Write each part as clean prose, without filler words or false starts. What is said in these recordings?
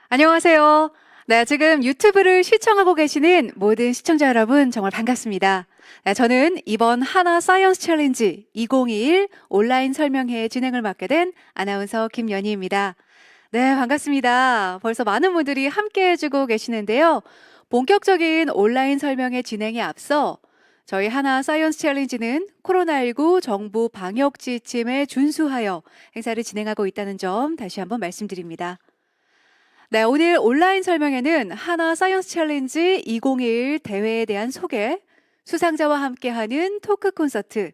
안녕하세요. 네, 지금 유튜브를 시청하고 계시는 모든 시청자 여러분 정말 반갑습니다. 네, 저는 이번 하나 사이언스 챌린지 2021 온라인 설명회 진행을 맡게 된 아나운서 김연희입니다. 네, 반갑습니다. 벌써 많은 분들이 함께 해주고 계시는데요. 본격적인 온라인 설명회 진행에 앞서 저희 하나 사이언스 챌린지는 코로나19 정부 방역 지침에 준수하여 행사를 진행하고 있다는 점 다시 한번 말씀드립니다. 네, 오늘 온라인 설명회는 하나 사이언스 챌린지 2021 대회에 대한 소개, 수상자와 함께하는 토크 콘서트,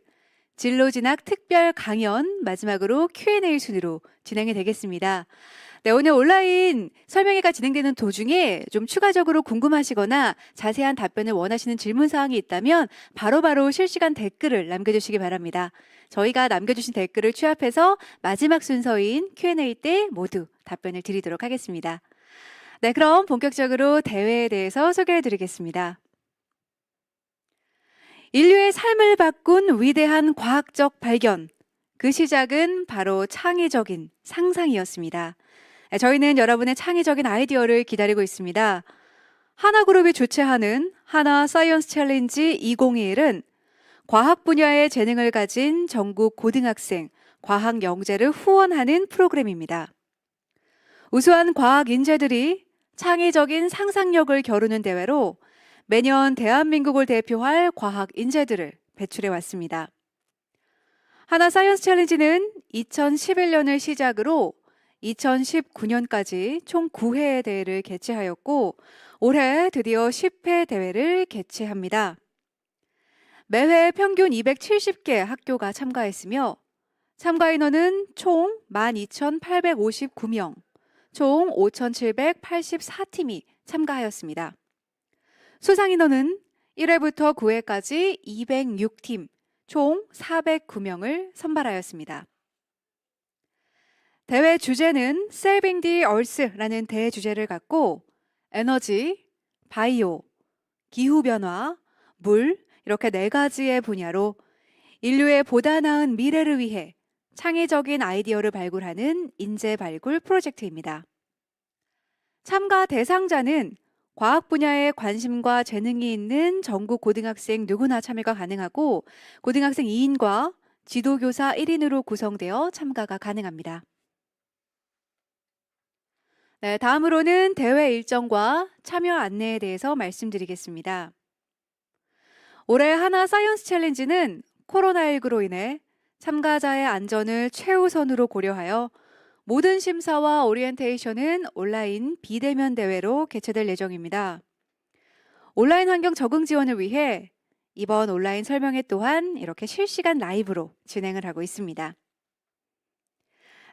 진로진학 특별 강연, 마지막으로 Q&A 순으로 진행이 되겠습니다. 네, 오늘 온라인 설명회가 진행되는 도중에 좀 추가적으로 궁금하시거나 자세한 답변을 원하시는 질문사항이 있다면 바로바로 실시간 댓글을 남겨주시기 바랍니다. 저희가 남겨주신 댓글을 취합해서 마지막 순서인 Q&A 때 모두 답변을 드리도록 하겠습니다. 네, 그럼 본격적으로 대회에 대해서 소개해 드리겠습니다. 인류의 삶을 바꾼 위대한 과학적 발견. 그 시작은 바로 창의적인 상상이었습니다. 저희는 여러분의 창의적인 아이디어를 기다리고 있습니다. 하나그룹이 주최하는 하나 사이언스 챌린지 2021은 과학 분야의 재능을 가진 전국 고등학생 과학 영재를 후원하는 프로그램입니다. 우수한 과학 인재들이 창의적인 상상력을 겨루는 대회로 매년 대한민국을 대표할 과학 인재들을 배출해 왔습니다. 하나 사이언스 챌린지는 2011년을 시작으로 2019년까지 총 9회 대회를 개최하였고 올해 드디어 10회 대회를 개최합니다. 매회 평균 270개 학교가 참가했으며 참가 인원은 총 12,859명, 총 5,784팀이 참가하였습니다. 수상 인원은 1회부터 9회까지 206팀, 총 409명을 선발하였습니다. 대회 주제는 Saving the Earth라는 대주제를 갖고 에너지, 바이오, 기후변화, 물 이렇게 4가지의 분야로 인류의 보다 나은 미래를 위해 창의적인 아이디어를 발굴하는 인재 발굴 프로젝트입니다. 참가 대상자는 과학 분야에 관심과 재능이 있는 전국 고등학생 누구나 참여가 가능하고 고등학생 2인과 지도교사 1인으로 구성되어 참가가 가능합니다. 네, 다음으로는 대회 일정과 참여 안내에 대해서 말씀드리겠습니다. 올해 하나 사이언스 챌린지는 코로나19로 인해 참가자의 안전을 최우선으로 고려하여 모든 심사와 오리엔테이션은 온라인 비대면 대회로 개최될 예정입니다. 온라인 환경 적응 지원을 위해 이번 온라인 설명회 또한 이렇게 실시간 라이브로 진행을 하고 있습니다.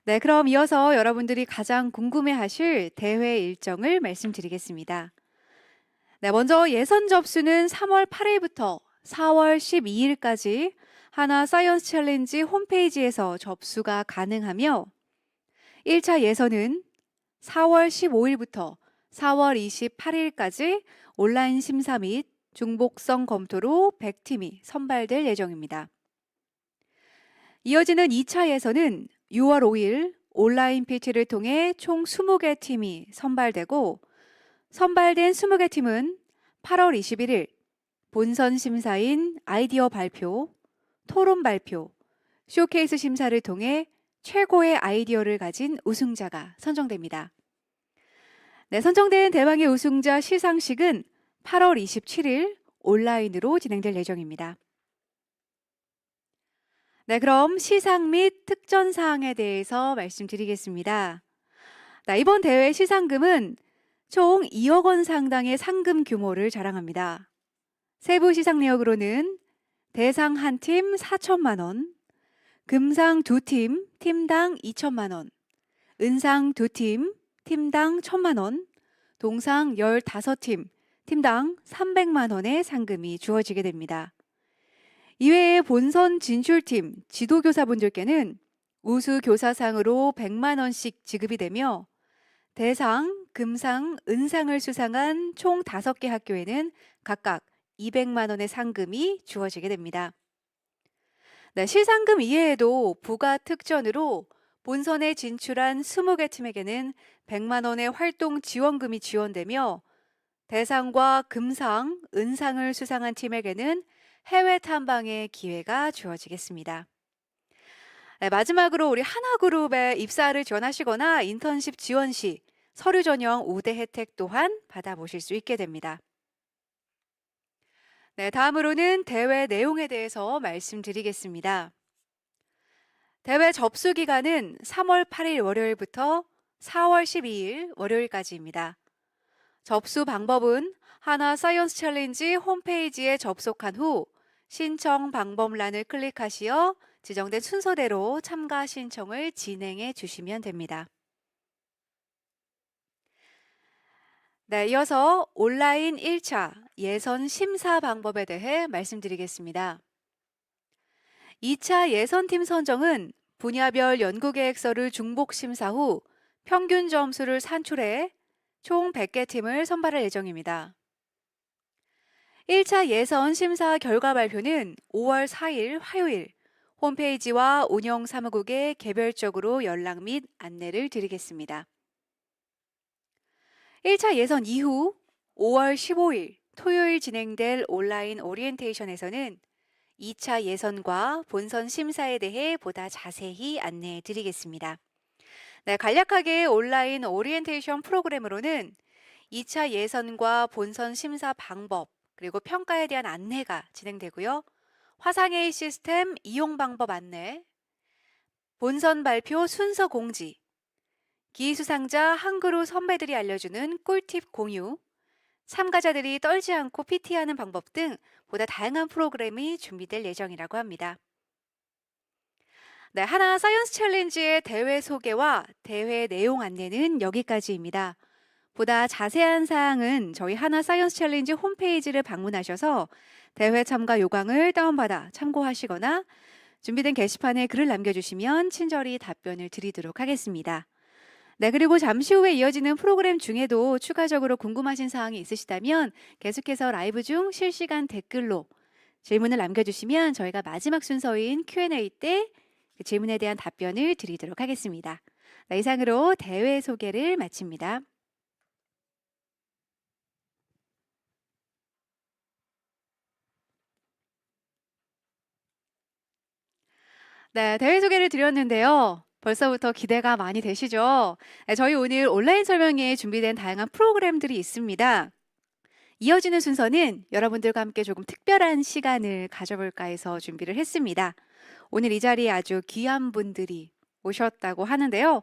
네, 그럼 이어서 여러분들이 가장 궁금해하실 대회 일정을 말씀드리겠습니다. 네, 먼저 예선 접수는 3월 8일부터 4월 12일까지 하나 사이언스 챌린지 홈페이지에서 접수가 가능하며 1차 예선은 4월 15일부터 4월 28일까지 온라인 심사 및 중복성 검토로 100팀이 선발될 예정입니다. 이어지는 2차 예선은 6월 5일 온라인 PT를 통해 총 20개 팀이 선발되고 선발된 20개 팀은 8월 21일 본선 심사인 아이디어 발표, 토론 발표, 쇼케이스 심사를 통해 최고의 아이디어를 가진 우승자가 선정됩니다. 네, 선정된 대망의 우승자 시상식은 8월 27일 온라인으로 진행될 예정입니다. 네, 그럼 시상 및 특전 사항에 대해서 말씀드리겠습니다. 네, 이번 대회 시상금은 총 2억 원 상당의 상금 규모를 자랑합니다. 세부 시상 내역으로는 대상 한 팀 4천만 원, 금상 2팀, 팀당 2천만 원, 은상 2팀, 팀당 1,000만 원, 동상 15팀, 팀당 300만 원의 상금이 주어지게 됩니다. 이외에 본선 진출팀 지도교사분들께는 우수 교사상으로 100만 원씩 지급이 되며 대상, 금상, 은상을 수상한 총 5개 학교에는 각각 200만 원의 상금이 주어지게 됩니다. 네, 시상금 이외에도 부가 특전으로 본선에 진출한 20개 팀에게는 100만 원의 활동 지원금이 지원되며 대상과 금상, 은상을 수상한 팀에게는 해외 탐방의 기회가 주어지겠습니다. 네, 마지막으로 우리 하나그룹에 입사를 지원하시거나 인턴십 지원 시 서류 전형 우대 혜택 또한 받아보실 수 있게 됩니다. 네, 다음으로는 대회 내용에 대해서 말씀드리겠습니다. 대회 접수 기간은 3월 8일 월요일부터 4월 12일 월요일까지입니다. 접수 방법은 하나 사이언스 챌린지 홈페이지에 접속한 후 신청 방법란을 클릭하시어 지정된 순서대로 참가 신청을 진행해 주시면 됩니다. 네, 이어서 온라인 1차 예선 심사 방법에 대해 말씀드리겠습니다. 2차 예선팀 선정은 분야별 연구계획서를 중복 심사 후 평균 점수를 산출해 총 100개 팀을 선발할 예정입니다. 1차 예선 심사 결과 발표는 5월 4일 화요일 홈페이지와 운영사무국에 개별적으로 연락 및 안내를 드리겠습니다. 1차 예선 이후 5월 15일 토요일 진행될 온라인 오리엔테이션에서는 2차 예선과 본선 심사에 대해 보다 자세히 안내해 드리겠습니다. 네, 간략하게 온라인 오리엔테이션 프로그램으로는 2차 예선과 본선 심사 방법, 그리고 평가에 대한 안내가 진행되고요. 화상회의 시스템 이용 방법 안내, 본선 발표 순서 공지, 기수상자 한그룹 선배들이 알려주는 꿀팁 공유, 참가자들이 떨지 않고 PT하는 방법 등 보다 다양한 프로그램이 준비될 예정이라고 합니다. 네, 하나 사이언스 챌린지의 대회 소개와 대회 내용 안내는 여기까지입니다. 보다 자세한 사항은 저희 하나 사이언스 챌린지 홈페이지를 방문하셔서 대회 참가 요강을 다운받아 참고하시거나 준비된 게시판에 글을 남겨주시면 친절히 답변을 드리도록 하겠습니다. 네, 그리고 잠시 후에 이어지는 프로그램 중에도 추가적으로 궁금하신 사항이 있으시다면 계속해서 라이브 중 실시간 댓글로 질문을 남겨주시면 저희가 마지막 순서인 Q&A 때 그 질문에 대한 답변을 드리도록 하겠습니다. 네, 이상으로 대회 소개를 마칩니다. 네, 대회 소개를 드렸는데요. 벌써부터 기대가 많이 되시죠? 네, 저희 오늘 온라인 설명회에 준비된 다양한 프로그램들이 있습니다. 이어지는 순서는 여러분들과 함께 조금 특별한 시간을 가져볼까 해서 준비를 했습니다. 오늘 이 자리에 아주 귀한 분들이 오셨다고 하는데요.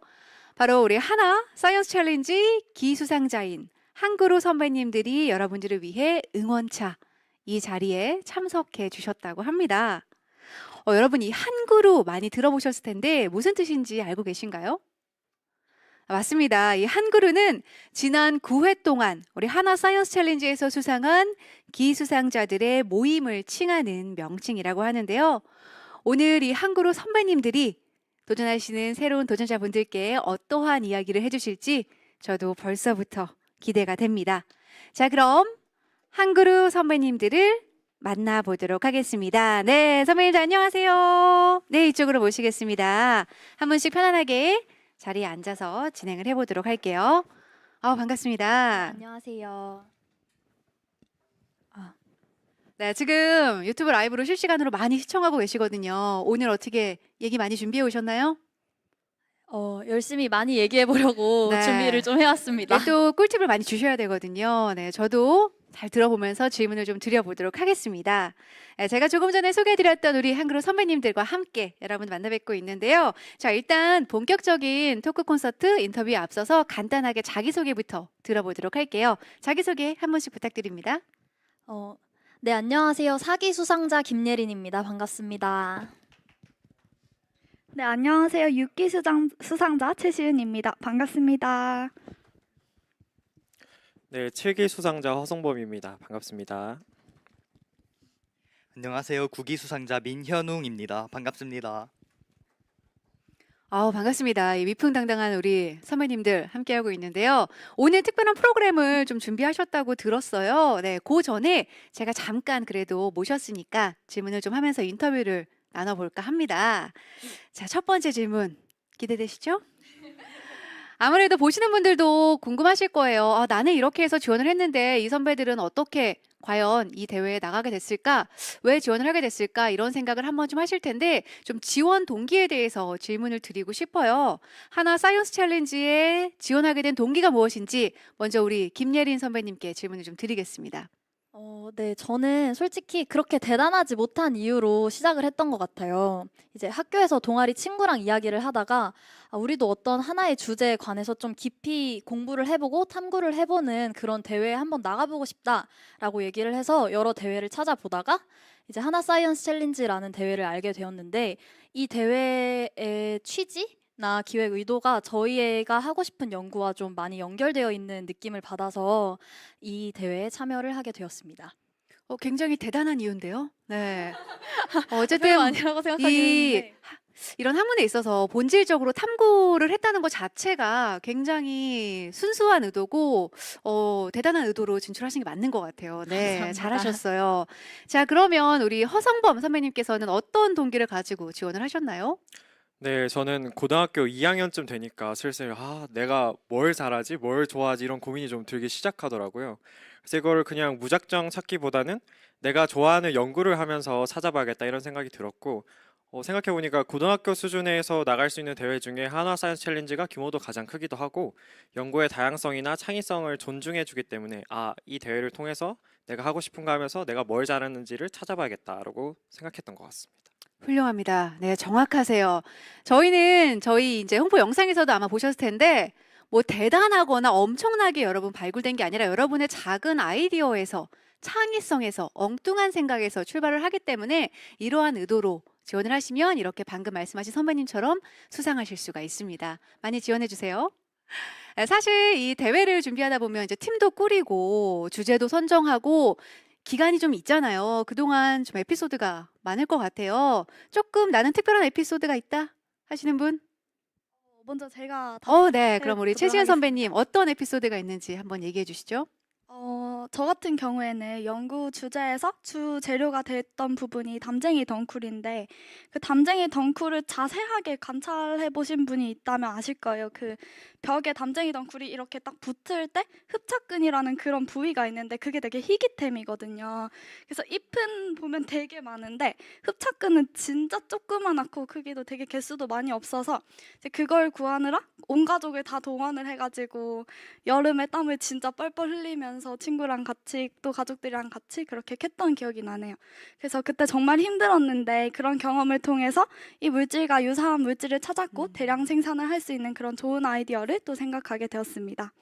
바로 우리 하나 사이언스 챌린지 기수상자인 한그룹 선배님들이 여러분들을 위해 응원차 이 자리에 참석해 주셨다고 합니다. 여러분 이 한그룹 많이 들어보셨을 텐데 무슨 뜻인지 알고 계신가요? 맞습니다. 이 한그룹은 지난 9회 동안 우리 하나 사이언스 챌린지에서 수상한 기수상자들의 모임을 칭하는 명칭이라고 하는데요. 오늘 이 한그룹 선배님들이 도전하시는 새로운 도전자분들께 어떠한 이야기를 해주실지 저도 벌써부터 기대가 됩니다. 자, 그럼 한그룹 선배님들을 만나보도록 하겠습니다. 네, 선배님들 안녕하세요. 네, 이쪽으로 모시겠습니다. 한 분씩 편안하게 자리에 앉아서 진행을 해보도록 할게요. 반갑습니다. 안녕하세요. 네, 지금 유튜브 라이브로 실시간으로 많이 시청하고 계시거든요. 오늘 어떻게 얘기 많이 준비해 오셨나요? 열심히 많이 얘기해 보려고 네. 준비를 좀 해왔습니다. 네, 또 꿀팁을 많이 주셔야 되거든요. 네, 저도 잘 들어보면서 질문을 좀 드려보도록 하겠습니다. 네, 제가 조금 전에 소개해드렸던 우리 한그룹 선배님들과 함께 여러분 만나 뵙고 있는데요. 자, 일단 본격적인 토크 콘서트 인터뷰에 앞서서 간단하게 자기소개부터 들어보도록 할게요. 자기소개 한 번씩 부탁드립니다. 네, 안녕하세요. 사기 수상자 김예린입니다. 반갑습니다. 네, 안녕하세요. 육기 수상자 최시은입니다. 반갑습니다. 네, 7기 수상자 허성범입니다. 반갑습니다. 안녕하세요. 9기 수상자 민현웅입니다. 반갑습니다. 반갑습니다. 이 위풍당당한 우리 선배님들 함께하고 있는데요. 오늘 특별한 프로그램을 좀 준비하셨다고 들었어요. 네, 그 전에 제가 잠깐 그래도 모셨으니까 질문을 좀 하면서 인터뷰를 나눠볼까 합니다. 자, 첫 번째 질문 기대되시죠? 아무래도 보시는 분들도 궁금하실 거예요. 아, 나는 이렇게 해서 지원을 했는데 이 선배들은 어떻게 과연 이 대회에 나가게 됐을까? 왜 지원을 하게 됐을까? 이런 생각을 한번 좀 하실 텐데 좀 지원 동기에 대해서 질문을 드리고 싶어요. 하나 사이언스 챌린지에 지원하게 된 동기가 무엇인지 먼저 우리 김예린 선배님께 질문을 좀 드리겠습니다. 네, 저는 솔직히 그렇게 대단하지 못한 이유로 시작을 했던 것 같아요. 이제 학교에서 동아리 친구랑 이야기를 하다가 우리도 어떤 하나의 주제에 관해서 좀 깊이 공부를 해보고 탐구를 해보는 그런 대회에 한번 나가보고 싶다라고 얘기를 해서 여러 대회를 찾아보다가 이제 하나 사이언스 챌린지라는 대회를 알게 되었는데 이 대회의 취지나 기획 의도가 저희가 하고 싶은 연구와 좀 많이 연결되어 있는 느낌을 받아서 이 대회에 참여를 하게 되었습니다. 굉장히 대단한 이유인데요. 네. 별거 어쨌든 아니라고 생각하겠는데 이런 학문에 있어서 본질적으로 탐구를 했다는 것 자체가 굉장히 순수한 의도고 대단한 의도로 진출하신 게 맞는 것 같아요. 네, 감사합니다. 잘하셨어요. 자, 그러면 우리 허성범 선배님께서는 어떤 동기를 가지고 지원을 하셨나요? 네, 저는 고등학교 2학년쯤 되니까 슬슬 내가 뭘 잘하지, 뭘 좋아하지 이런 고민이 좀 들기 시작하더라고요. 그래서 이거를 그냥 무작정 찾기보다는 내가 좋아하는 연구를 하면서 찾아봐야겠다 이런 생각이 들었고 생각해보니까 고등학교 수준에서 나갈 수 있는 대회 중에 한화 사이언스 챌린지가 규모도 가장 크기도 하고 연구의 다양성이나 창의성을 존중해주기 때문에 이 대회를 통해서 내가 하고 싶은 거 하면서 내가 뭘 잘하는지를 찾아봐야겠다라고 생각했던 것 같습니다. 훌륭합니다. 네, 정확하세요. 저희 이제 홍보 영상에서도 아마 보셨을 텐데, 뭐 대단하거나 엄청나게 여러분 발굴된 게 아니라 여러분의 작은 아이디어에서, 창의성에서, 엉뚱한 생각에서 출발을 하기 때문에 이러한 의도로 지원을 하시면 이렇게 방금 말씀하신 선배님처럼 수상하실 수가 있습니다. 많이 지원해 주세요. 사실 이 대회를 준비하다 보면 이제 팀도 꾸리고 주제도 선정하고 기간이 좀 있잖아요. 그동안 좀 에피소드가 많을 것 같아요. 조금 나는 특별한 에피소드가 있다 하시는 분? 먼저 제가 네. 그럼 우리 답변을 최시은 하겠습니다. 선배님 어떤 에피소드가 있는지 한번 얘기해 주시죠. 저 같은 경우에는 연구 주제에서 주 재료가 됐던 부분이 담쟁이 덩쿨인데 그 담쟁이 덩쿨을 자세하게 관찰해 보신 분이 있다면 아실 거예요. 그 벽에 담쟁이 덩쿨이 이렇게 딱 붙을 때 흡착근이라는 그런 부위가 있는데 그게 되게 희귀템이거든요. 그래서 잎은 보면 되게 많은데 흡착근은 진짜 조그만하고 크기도 되게 개수도 많이 없어서 이제 그걸 구하느라 온 가족을 다 동원을 해가지고 여름에 땀을 진짜 뻘뻘 흘리면서 친구랑 같이 또 가족들이랑 같이 그렇게 캤던 기억이 나네요. 그래서 그때 정말 힘들었는데 그런 경험을 통해서 이 물질과 유사한 물질을 찾았고 대량 생산을 할 수 있는 그런 좋은 아이디어를 또 생각하게 되었습니다.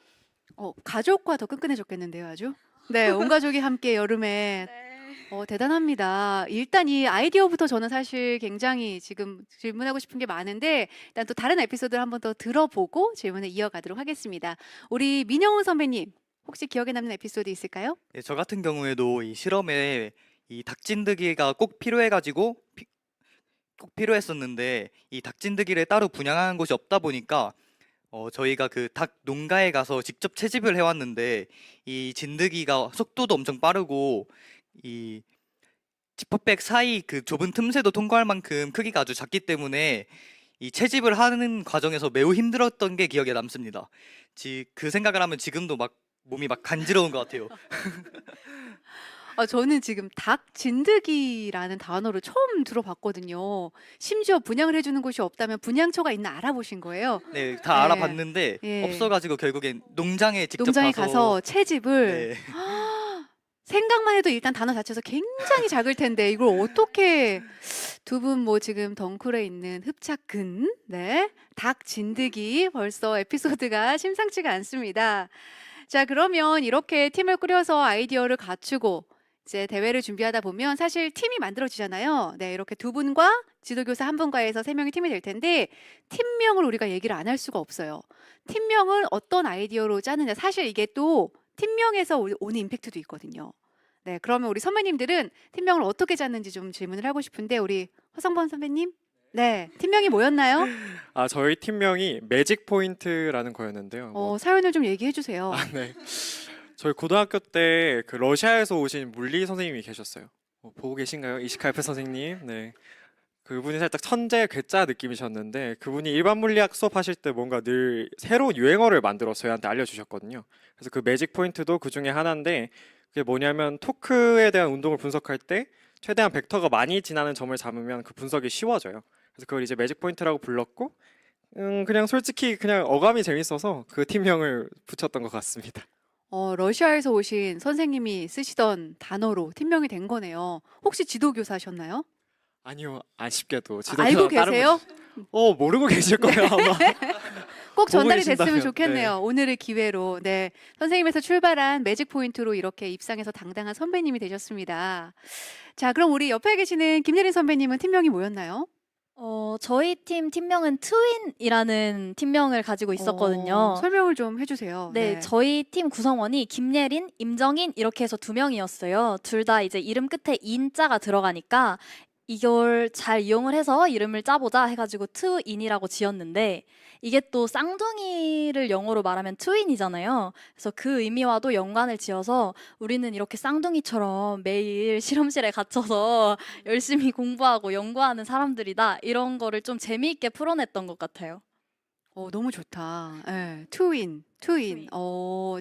가족과 더 끈끈해졌겠는데요, 아주. 네, 온 가족이 함께 여름에 대단합니다. 일단 이 아이디어부터 저는 사실 굉장히 지금 질문하고 싶은 게 많은데 일단 또 다른 에피소드를 한번 더 들어보고 질문을 이어가도록 하겠습니다. 우리 민영훈 선배님 혹시 기억에 남는 에피소드 있을까요? 네, 저 같은 경우에도 이 실험에 이 닭진드기가 꼭 필요해가지고 꼭 필요했었는데 이 닭진드기를 따로 분양하는 곳이 없다 보니까 저희가 그 닭 농가에 가서 직접 채집을 해왔는데 이 진드기가 속도도 엄청 빠르고 이 지퍼백 사이 그 좁은 틈새도 통과할 만큼 크기가 아주 작기 때문에 이 채집을 하는 과정에서 매우 힘들었던 게 기억에 남습니다. 그 생각을 하면 지금도 막 몸이 막 간지러운 것 같아요. 저는 지금 닭 진드기라는 단어를 처음 들어봤거든요. 심지어 분양을 해주는 곳이 없다면 분양처가 있나 알아보신 거예요? 네, 다 네. 알아봤는데 예. 없어가지고 결국엔 농장에 직접 농장에 가서 채집을 네. 생각만 해도 일단 단어 자체에서 굉장히 작을 텐데 이걸 어떻게 두 분 뭐 지금 덩쿨에 있는 흡착근, 네, 닭 진드기 벌써 에피소드가 심상치가 않습니다. 자, 그러면 이렇게 팀을 꾸려서 아이디어를 갖추고 이제 대회를 준비하다 보면 사실 팀이 만들어지잖아요. 네, 이렇게 두 분과 지도교사 한 분과 해서 세 명이 팀이 될 텐데 팀명을 우리가 얘기를 안 할 수가 없어요. 팀명을 어떤 아이디어로 짜느냐. 사실 이게 또 팀명에서 오는 임팩트도 있거든요. 네, 그러면 우리 선배님들은 팀명을 어떻게 짰는지 좀 질문을 하고 싶은데 우리 허성범 선배님, 네, 팀명이 뭐였나요? 저희 팀명이 매직 포인트라는 거였는데요. 사연을 좀 얘기해 주세요. 네. 저희 고등학교 때 그 러시아에서 오신 물리 선생님이 계셨어요. 보고 계신가요? 이시카이프 선생님. 네. 그분이 살짝 천재 괴짜 느낌이셨는데 그분이 일반 물리학 수업하실 때 뭔가 늘 새로운 유행어를 만들어서 저희한테 알려주셨거든요. 그래서 그 매직 포인트도 그 중에 하나인데 그게 뭐냐면 토크에 대한 운동을 분석할 때 최대한 벡터가 많이 지나는 점을 잡으면 그 분석이 쉬워져요. 그래서 그걸 이제 매직 포인트라고 불렀고 그냥 솔직히 그냥 어감이 재밌어서 그 팀명을 붙였던 것 같습니다. 러시아에서 오신 선생님이 쓰시던 단어로 팀명이 된 거네요. 혹시 지도교사셨나요? 아니요, 아쉽게도 알고 다른 계세요? 모르고 계실 거예요 아마. 꼭 전달이 계신다면, 됐으면 좋겠네요. 네. 오늘의 기회로. 네. 선생님에서 출발한 매직 포인트로 이렇게 입상해서 당당한 선배님이 되셨습니다. 자, 그럼 우리 옆에 계시는 김예린 선배님은 팀명이 뭐였나요? 저희 팀명은 트윈이라는 팀명을 가지고 있었거든요. 설명을 좀 해주세요. 네, 저희 팀 구성원이 김예린, 임정인 이렇게 해서 2명이었어요. 둘 다 이제 이름 끝에 인자가 들어가니까 이걸 잘 이용을 해서 이름을 짜보자 해가지고 트윈이라고 지었는데 이게 또 쌍둥이를 영어로 말하면 트윈이잖아요. 그래서 그 의미와도 연관을 지어서 우리는 이렇게 쌍둥이처럼 매일 실험실에 gat혀서 열심히 공부하고 연구하는 사람들이다. 이런 거를 좀 재미있게 풀어냈던 것 같아요. 너무 좋다. 네, 트윈.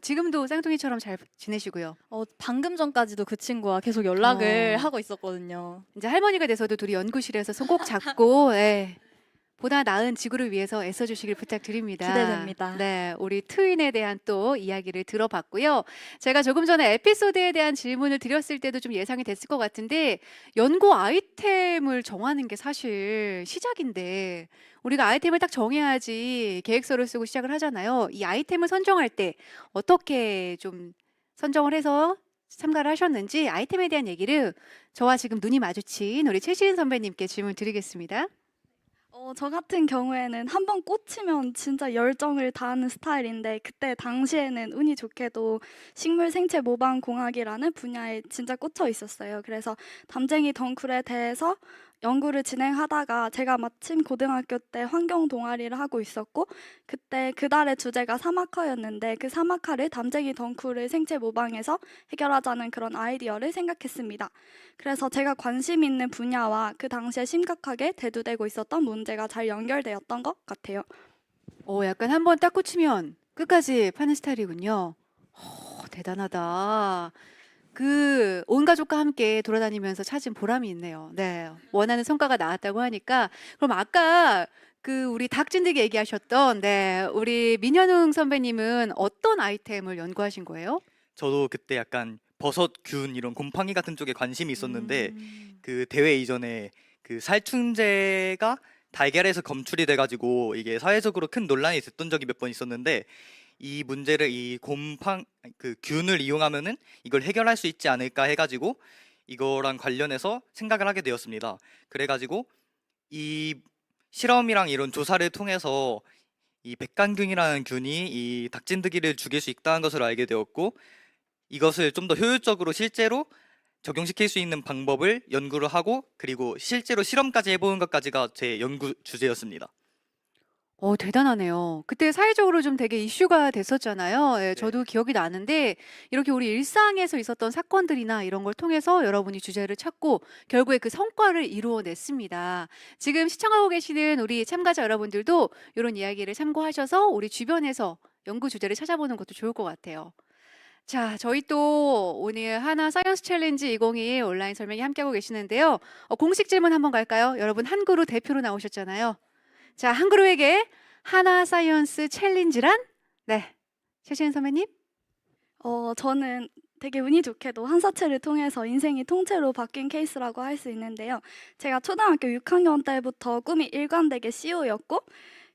지금도 쌍둥이처럼 잘 지내시고요. 방금 전까지도 그 친구와 계속 연락을 어. 하고 있었거든요. 이제 할머니가 돼서도 둘이 연구실에서 손 꼭 잡고 보다 나은 지구를 위해서 애써주시길 부탁드립니다. 기대됩니다. 네, 우리 트윈에 대한 또 이야기를 들어봤고요. 제가 조금 전에 에피소드에 대한 질문을 드렸을 때도 좀 예상이 됐을 것 같은데 연구 아이템을 정하는 게 사실 시작인데 우리가 아이템을 딱 정해야지 계획서를 쓰고 시작을 하잖아요. 이 아이템을 선정할 때 어떻게 좀 선정을 해서 참가를 하셨는지 아이템에 대한 얘기를 저와 지금 눈이 마주친 우리 최시은 선배님께 질문 드리겠습니다. 저 같은 경우에는 한 번 꽂히면 진짜 열정을 다하는 스타일인데 그때 당시에는 운이 좋게도 식물 생체 모방 공학이라는 분야에 진짜 꽂혀 있었어요. 그래서 담쟁이 덩쿨에 대해서 연구를 진행하다가 제가 마침 고등학교 때 환경 동아리를 하고 있었고 그때 그달의 주제가 사막화였는데 그 사막화를 담쟁이 덩쿨을 생체 모방해서 해결하자는 그런 아이디어를 생각했습니다. 그래서 제가 관심 있는 분야와 그 당시에 심각하게 대두되고 있었던 문제가 잘 연결되었던 것 같아요. 약간 한 번 딱 꽂히면 끝까지 파는 스타일이군요. 대단하다. 온 가족과 함께 돌아다니면서 찾은 보람이 있네요. 네. 원하는 성과가 나왔다고 하니까. 그럼 아까 우리 닭진드기 얘기하셨던, 우리 민현웅 선배님은 어떤 아이템을 연구하신 거예요? 저도 그때 약간 버섯, 균 이런 곰팡이 같은 쪽에 관심이 있었는데 음. 그 대회 이전에 그 살충제가 달걀에서 검출이 돼가지고 이게 사회적으로 큰 논란이 됐던 적이 몇 번 있었는데 이 문제를 그 균을 이용하면은 이걸 해결할 수 있지 않을까 해가지고 이거랑 관련해서 생각을 하게 되었습니다. 그래가지고 이 실험이랑 이런 조사를 통해서 이 백간균이라는 균이 이 닭진드기를 죽일 수 있다는 것을 알게 되었고 이것을 좀 더 효율적으로 실제로 적용시킬 수 있는 방법을 연구를 하고 그리고 실제로 실험까지 해보는 것까지가 제 연구 주제였습니다. 대단하네요. 그때 사회적으로 좀 되게 이슈가 됐었잖아요. 예, 저도 기억이 나는데 이렇게 우리 일상에서 있었던 사건들이나 이런 걸 통해서 여러분이 주제를 찾고 결국에 그 성과를 이루어냈습니다. 지금 시청하고 계시는 우리 참가자 여러분들도 이런 이야기를 참고하셔서 우리 주변에서 연구 주제를 찾아보는 것도 좋을 것 같아요. 자, 저희 또 오늘 하나 사이언스 챌린지 2021 온라인 설명회 함께하고 계시는데요. 공식 질문 한번 갈까요? 여러분 한그루 대표로 나오셨잖아요. 자, 한그루에게 하나 사이언스 챌린지란? 네, 최시은 선배님. 저는 되게 운이 좋게도 한사체를 통해서 인생이 통째로 바뀐 케이스라고 할 수 있는데요. 제가 초등학교 6학년 때부터 꿈이 일관되게 CEO였고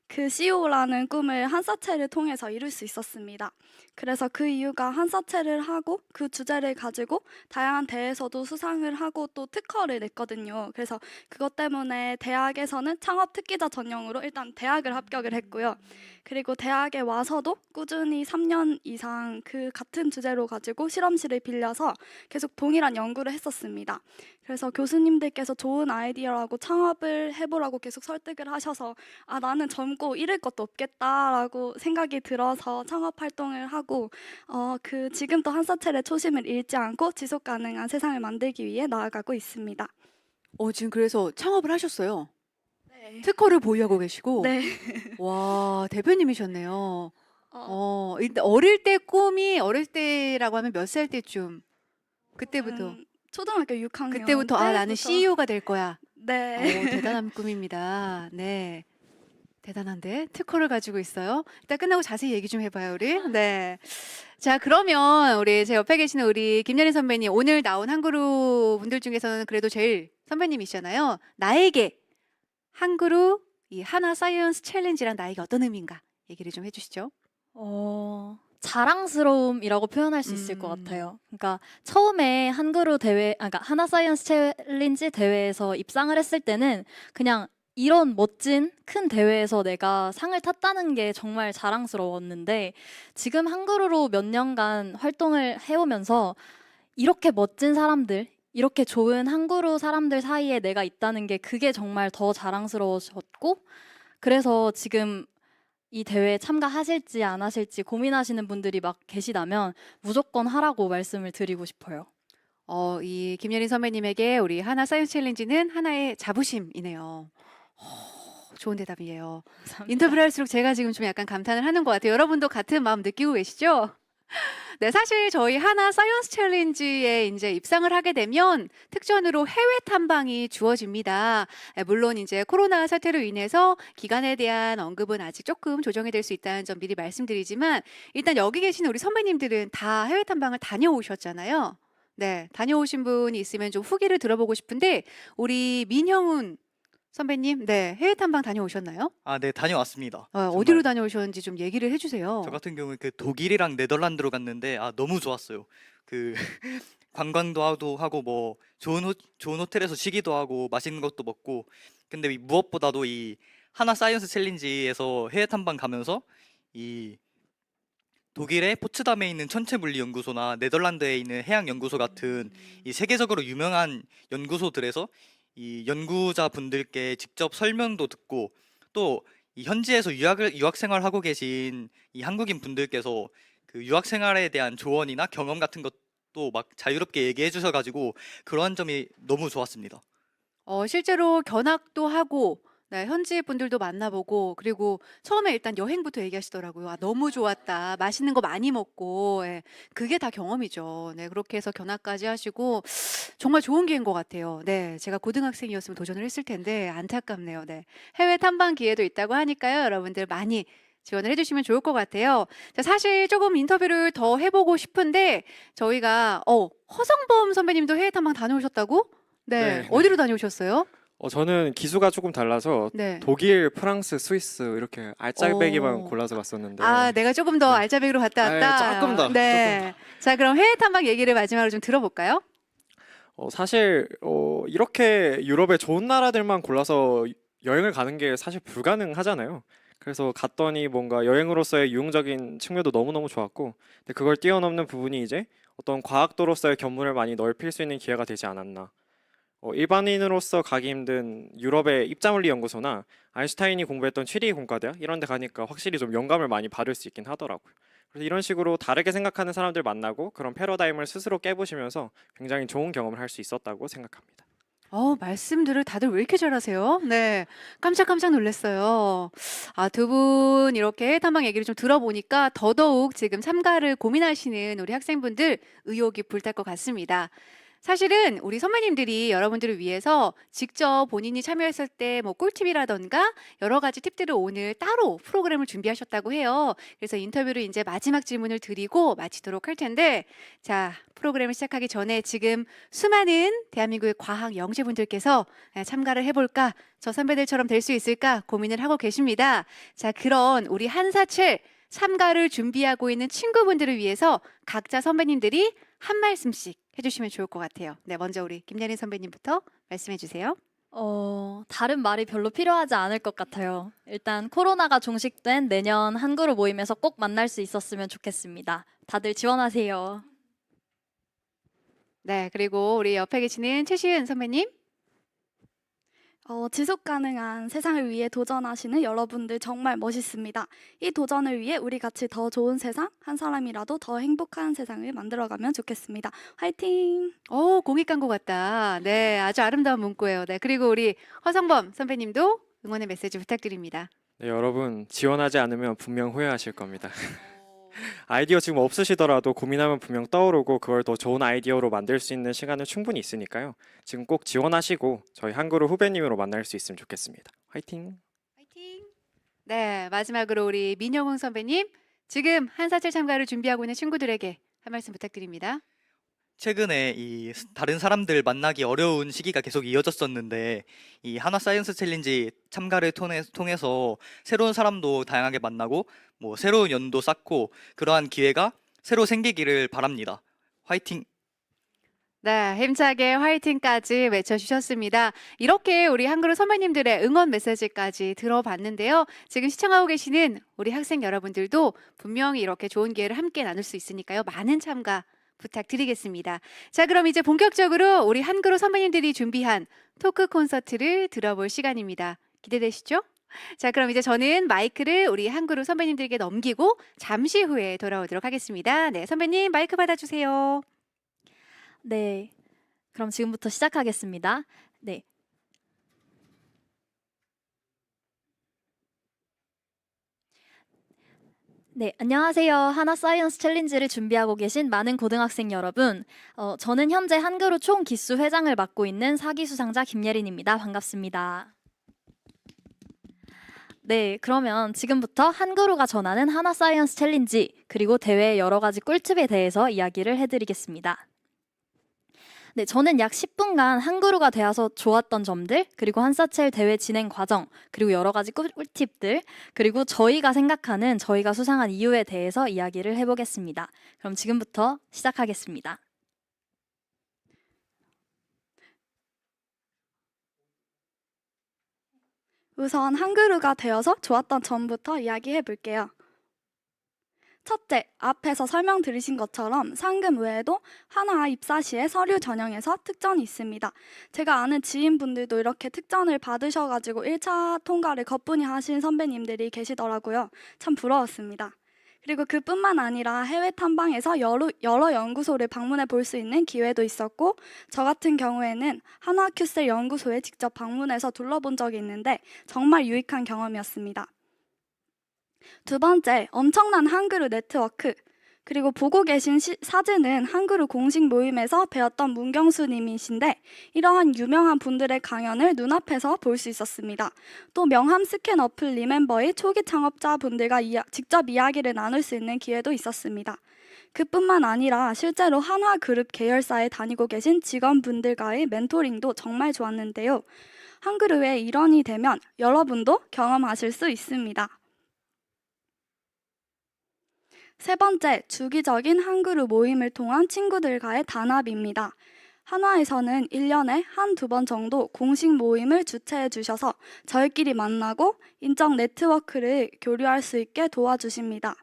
그 CEO라는 꿈을 한사체를 통해서 이룰 수 있었습니다. 그래서 그 이유가 한사체를 하고 그 주제를 가지고 다양한 대회에서도 수상을 하고 또 특허를 냈거든요. 그래서 그것 때문에 대학에서는 창업 특기자 전형으로 일단 대학을 합격을 했고요. 그리고 대학에 와서도 꾸준히 3년 이상 그 같은 주제로 가지고 실험실을 빌려서 계속 동일한 연구를 했었습니다. 그래서 교수님들께서 좋은 아이디어라고 창업을 해보라고 계속 설득을 하셔서 나는 젊고 잃을 것도 없겠다라고 생각이 들어서 창업 활동을 하고 지금도 한사체의 초심을 잃지 않고 지속 가능한 세상을 만들기 위해 나아가고 있습니다. 지금 그래서 창업을 하셨어요. 네. 특허를 보유하고 계시고. 네. 와, 대표님이셨네요. 어, 일단 어릴 때 꿈이 어릴 때라고 하면 몇 살 때쯤? 그때부터. 초등학교 6학년 그때부터 나는 때부터 CEO가 될 거야. 네. 대단한 꿈입니다. 네. 대단한데 특허를 가지고 있어요. 일단 끝나고 자세히 얘기 좀 해봐요, 우리. 네. 자, 그러면 우리 제 옆에 계시는 우리 김연희 선배님, 오늘 나온 한그룹 분들 중에서는 그래도 제일 선배님이시잖아요. 나에게 한그룹 이 하나 사이언스 챌린지란 나에게 어떤 의미인가 얘기를 좀 해주시죠. 자랑스러움이라고 표현할 수 있을 것 음. 같아요. 그러니까 처음에 한그룹 대회, 그러니까 하나 사이언스 챌린지 대회에서 입상을 했을 때는 그냥 이런 멋진 큰 대회에서 내가 상을 탔다는 게 정말 자랑스러웠는데 지금 한그룹으로 몇 년간 활동을 해오면서 이렇게 멋진 사람들, 이렇게 좋은 한그룹 사람들 사이에 내가 있다는 게 그게 정말 더 자랑스러워졌고 그래서 지금 이 대회에 참가하실지 안 하실지 고민하시는 분들이 막 계시다면 무조건 하라고 말씀을 드리고 싶어요. 이 김예린 선배님에게 우리 하나 사이언스 챌린지는 하나의 자부심이네요. 좋은 대답이에요. 감사합니다. 인터뷰를 할수록 제가 지금 좀 약간 감탄을 하는 것 같아요. 여러분도 같은 마음 느끼고 계시죠? 네, 사실 저희 하나 사이언스 챌린지에 이제 입상을 하게 되면 특전으로 해외 탐방이 주어집니다. 물론 이제 코로나 사태로 인해서 기간에 대한 언급은 아직 조금 조정이 될 수 있다는 점 미리 말씀드리지만 일단 여기 계시는 우리 선배님들은 다 해외 탐방을 다녀오셨잖아요. 네, 다녀오신 분이 있으면 좀 후기를 들어보고 싶은데 우리 민형훈 선배님, 네, 해외 탐방 다녀오셨나요? 아, 네, 다녀왔습니다. 어디로 정말 다녀오셨는지 좀 얘기를 해주세요. 저 같은 경우는 그 독일이랑 네덜란드로 갔는데 너무 좋았어요. 그 관광도 하고 뭐 좋은 호텔에서 쉬기도 하고 맛있는 것도 먹고 근데 무엇보다도 이 하나 사이언스 챌린지에서 해외 탐방 가면서 이 독일의 포츠담에 있는 천체물리연구소나 네덜란드에 있는 해양연구소 같은 이 세계적으로 유명한 연구소들에서 이 연구자분들께 직접 설명도 듣고 또 이 현지에서 유학 생활하고 계신 이 한국인 분들께서 그 유학 생활에 대한 조언이나 경험 같은 것도 막 자유롭게 얘기해 주셔가지고 그러한 점이 너무 좋았습니다. 실제로 견학도 하고, 네, 현지 분들도 만나보고, 그리고 처음에 일단 여행부터 얘기하시더라고요. 너무 좋았다. 맛있는 거 많이 먹고, 예, 그게 다 경험이죠. 네, 그렇게 해서 견학까지 하시고, 정말 좋은 기회인 것 같아요. 네, 제가 고등학생이었으면 도전을 했을 텐데, 안타깝네요. 네. 해외 탐방 기회도 있다고 하니까요. 여러분들 많이 지원을 해주시면 좋을 것 같아요. 자, 사실 조금 인터뷰를 더 해보고 싶은데, 저희가, 허성범 선배님도 해외 탐방 다녀오셨다고? 네, 네. 어디로 다녀오셨어요? 저는 기수가 조금 달라서 네. 독일, 프랑스, 스위스 이렇게 알짜배기만 오. 골라서 갔었는데 내가 조금 더 네. 알짜배기로 갔다 왔다. 조금 더, 네. 자, 그럼 해외 탐방 얘기를 마지막으로 좀 들어볼까요? 사실 이렇게 유럽의 좋은 나라들만 골라서 여행을 가는 게 사실 불가능하잖아요. 그래서 갔더니 뭔가 여행으로서의 유용적인 측면도 너무너무 좋았고, 근데 그걸 뛰어넘는 부분이 이제 어떤 과학도로서의 견문을 많이 넓힐 수 있는 기회가 되지 않았나. 일반인으로서 가기 힘든 유럽의 입자물리 연구소나 아인슈타인이 공부했던 취리 공과대학 이런 데 가니까 확실히 좀 영감을 많이 받을 수 있긴 하더라고요. 그래서 이런 식으로 다르게 생각하는 사람들 만나고 그런 패러다임을 스스로 깨부시면서 굉장히 좋은 경험을 할 수 있었다고 생각합니다. 말씀들을 다들 왜 이렇게 잘하세요? 네. 깜짝깜짝 놀랐어요. 두 분 이렇게 해외 탐방 얘기를 좀 들어보니까 더더욱 지금 참가를 고민하시는 우리 학생분들 의욕이 불탈 것 같습니다. 사실은 우리 선배님들이 여러분들을 위해서 직접 본인이 참여했을 때 뭐 꿀팁이라던가 여러 가지 팁들을 오늘 따로 프로그램을 준비하셨다고 해요. 그래서 인터뷰를 이제 마지막 질문을 드리고 마치도록 할 텐데, 자, 프로그램을 시작하기 전에 지금 수많은 대한민국의 과학 영재분들께서 참가를 해볼까, 저 선배들처럼 될 수 있을까 고민을 하고 계십니다. 자, 그런 우리 한사첼 참가를 준비하고 있는 친구분들을 위해서 각자 선배님들이 한 말씀씩 해주시면 좋을 것 같아요. 네, 먼저 우리 김예린 선배님부터 말씀해 주세요. 다른 말이 별로 필요하지 않을 것 같아요. 일단 코로나가 종식된 내년 한그룹 모임에서 꼭 만날 수 있었으면 좋겠습니다. 다들 지원하세요. 네, 그리고 우리 옆에 계시는 최시은 선배님. 지속 가능한 세상을 위해 도전하시는 여러분들 정말 멋있습니다. 이 도전을 위해 우리 같이 더 좋은 세상, 한 사람이라도 더 행복한 세상을 만들어가면 좋겠습니다. 화이팅! 오, 공익 광고 같다. 네, 아주 아름다운 문구예요. 네, 그리고 우리 허성범 선배님도 응원의 메시지 부탁드립니다. 네, 여러분 지원하지 않으면 분명 후회하실 겁니다. 아이디어 지금 없으시더라도 고민하면 분명 떠오르고 그걸 더 좋은 아이디어로 만들 수 있는 시간은 충분히 있으니까요. 지금 꼭 지원하시고 저희 한그룹 후배님으로 만날 수 있으면 좋겠습니다. 화이팅! 화이팅! 네, 마지막으로 우리 민영훈 선배님, 지금 한사철 참가를 준비하고 있는 친구들에게 한 말씀 부탁드립니다. 최근에 다른 사람들 만나기 어려운 시기가 계속 이어졌었는데 이 하나 사이언스 챌린지 참가를 통해서 새로운 사람도 다양하게 만나고 뭐 새로운 연도 쌓고 그러한 기회가 새로 생기기를 바랍니다. 화이팅! 네, 힘차게 화이팅까지 외쳐주셨습니다. 이렇게 우리 한그룹 선배님들의 응원 메시지까지 들어봤는데요. 지금 시청하고 계시는 우리 학생 여러분들도 분명히 이렇게 좋은 기회를 함께 나눌 수 있으니까요. 많은 참가 부탁드리겠습니다. 자, 그럼 이제 본격적으로 우리 한그룹 선배님들이 준비한 토크 콘서트를 들어볼 시간입니다. 기대되시죠? 자, 그럼 이제 저는 마이크를 우리 한그룹 선배님들에게 넘기고 잠시 후에 돌아오도록 하겠습니다. 네, 선배님 마이크 받아주세요. 네, 그럼 지금부터 시작하겠습니다. 네. 네, 안녕하세요. 하나 사이언스 챌린지를 준비하고 계신 많은 고등학생 여러분. 저는 현재 한그룹 총기수 회장을 맡고 있는 사기 수상자 김예린입니다. 반갑습니다. 네, 그러면 지금부터 한그룹가 전하는 하나 사이언스 챌린지 그리고 대회의 여러 가지 꿀팁에 대해서 이야기를 해드리겠습니다. 네, 저는 약 10분간 한그룹가 되어서 좋았던 점들, 그리고 한사첼 대회 진행 과정, 그리고 여러 가지 꿀팁들, 그리고 저희가 생각하는 저희가 수상한 이유에 대해서 이야기를 해보겠습니다. 그럼 지금부터 시작하겠습니다. 우선 한그루가 되어서 좋았던 점부터 이야기해 볼게요. 첫째, 앞에서 설명 들으신 것처럼 상금 외에도 하나 입사 시에 서류 전형에서 특전이 있습니다. 제가 아는 지인분들도 이렇게 특전을 받으셔가지고 1차 통과를 거뿐히 하신 선배님들이 계시더라고요. 참 부러웠습니다. 그리고 그뿐만 아니라 해외 탐방에서 여러 연구소를 방문해 볼 수 있는 기회도 있었고, 저 같은 경우에는 한화큐셀 연구소에 직접 방문해서 둘러본 적이 있는데 정말 유익한 경험이었습니다. 두 번째, 엄청난 한그룹 네트워크. 그리고 보고 계신 사진은 한그룹 공식 모임에서 배웠던 문경수 님이신데 이러한 유명한 분들의 강연을 눈앞에서 볼 수 있었습니다. 또 명함 스캔 어플 리멤버의 초기 창업자분들과 직접 이야기를 나눌 수 있는 기회도 있었습니다. 그뿐만 아니라 실제로 한화그룹 계열사에 다니고 계신 직원분들과의 멘토링도 정말 좋았는데요. 한그룹의 일원이 되면 여러분도 경험하실 수 있습니다. 세 번째, 주기적인 한그룹 모임을 통한 친구들과의 단합입니다. 한화에서는 1년에 한두 번 정도 공식 모임을 주최해 주셔서 저희끼리 만나고 인적 네트워크를 교류할 수 있게 도와주십니다.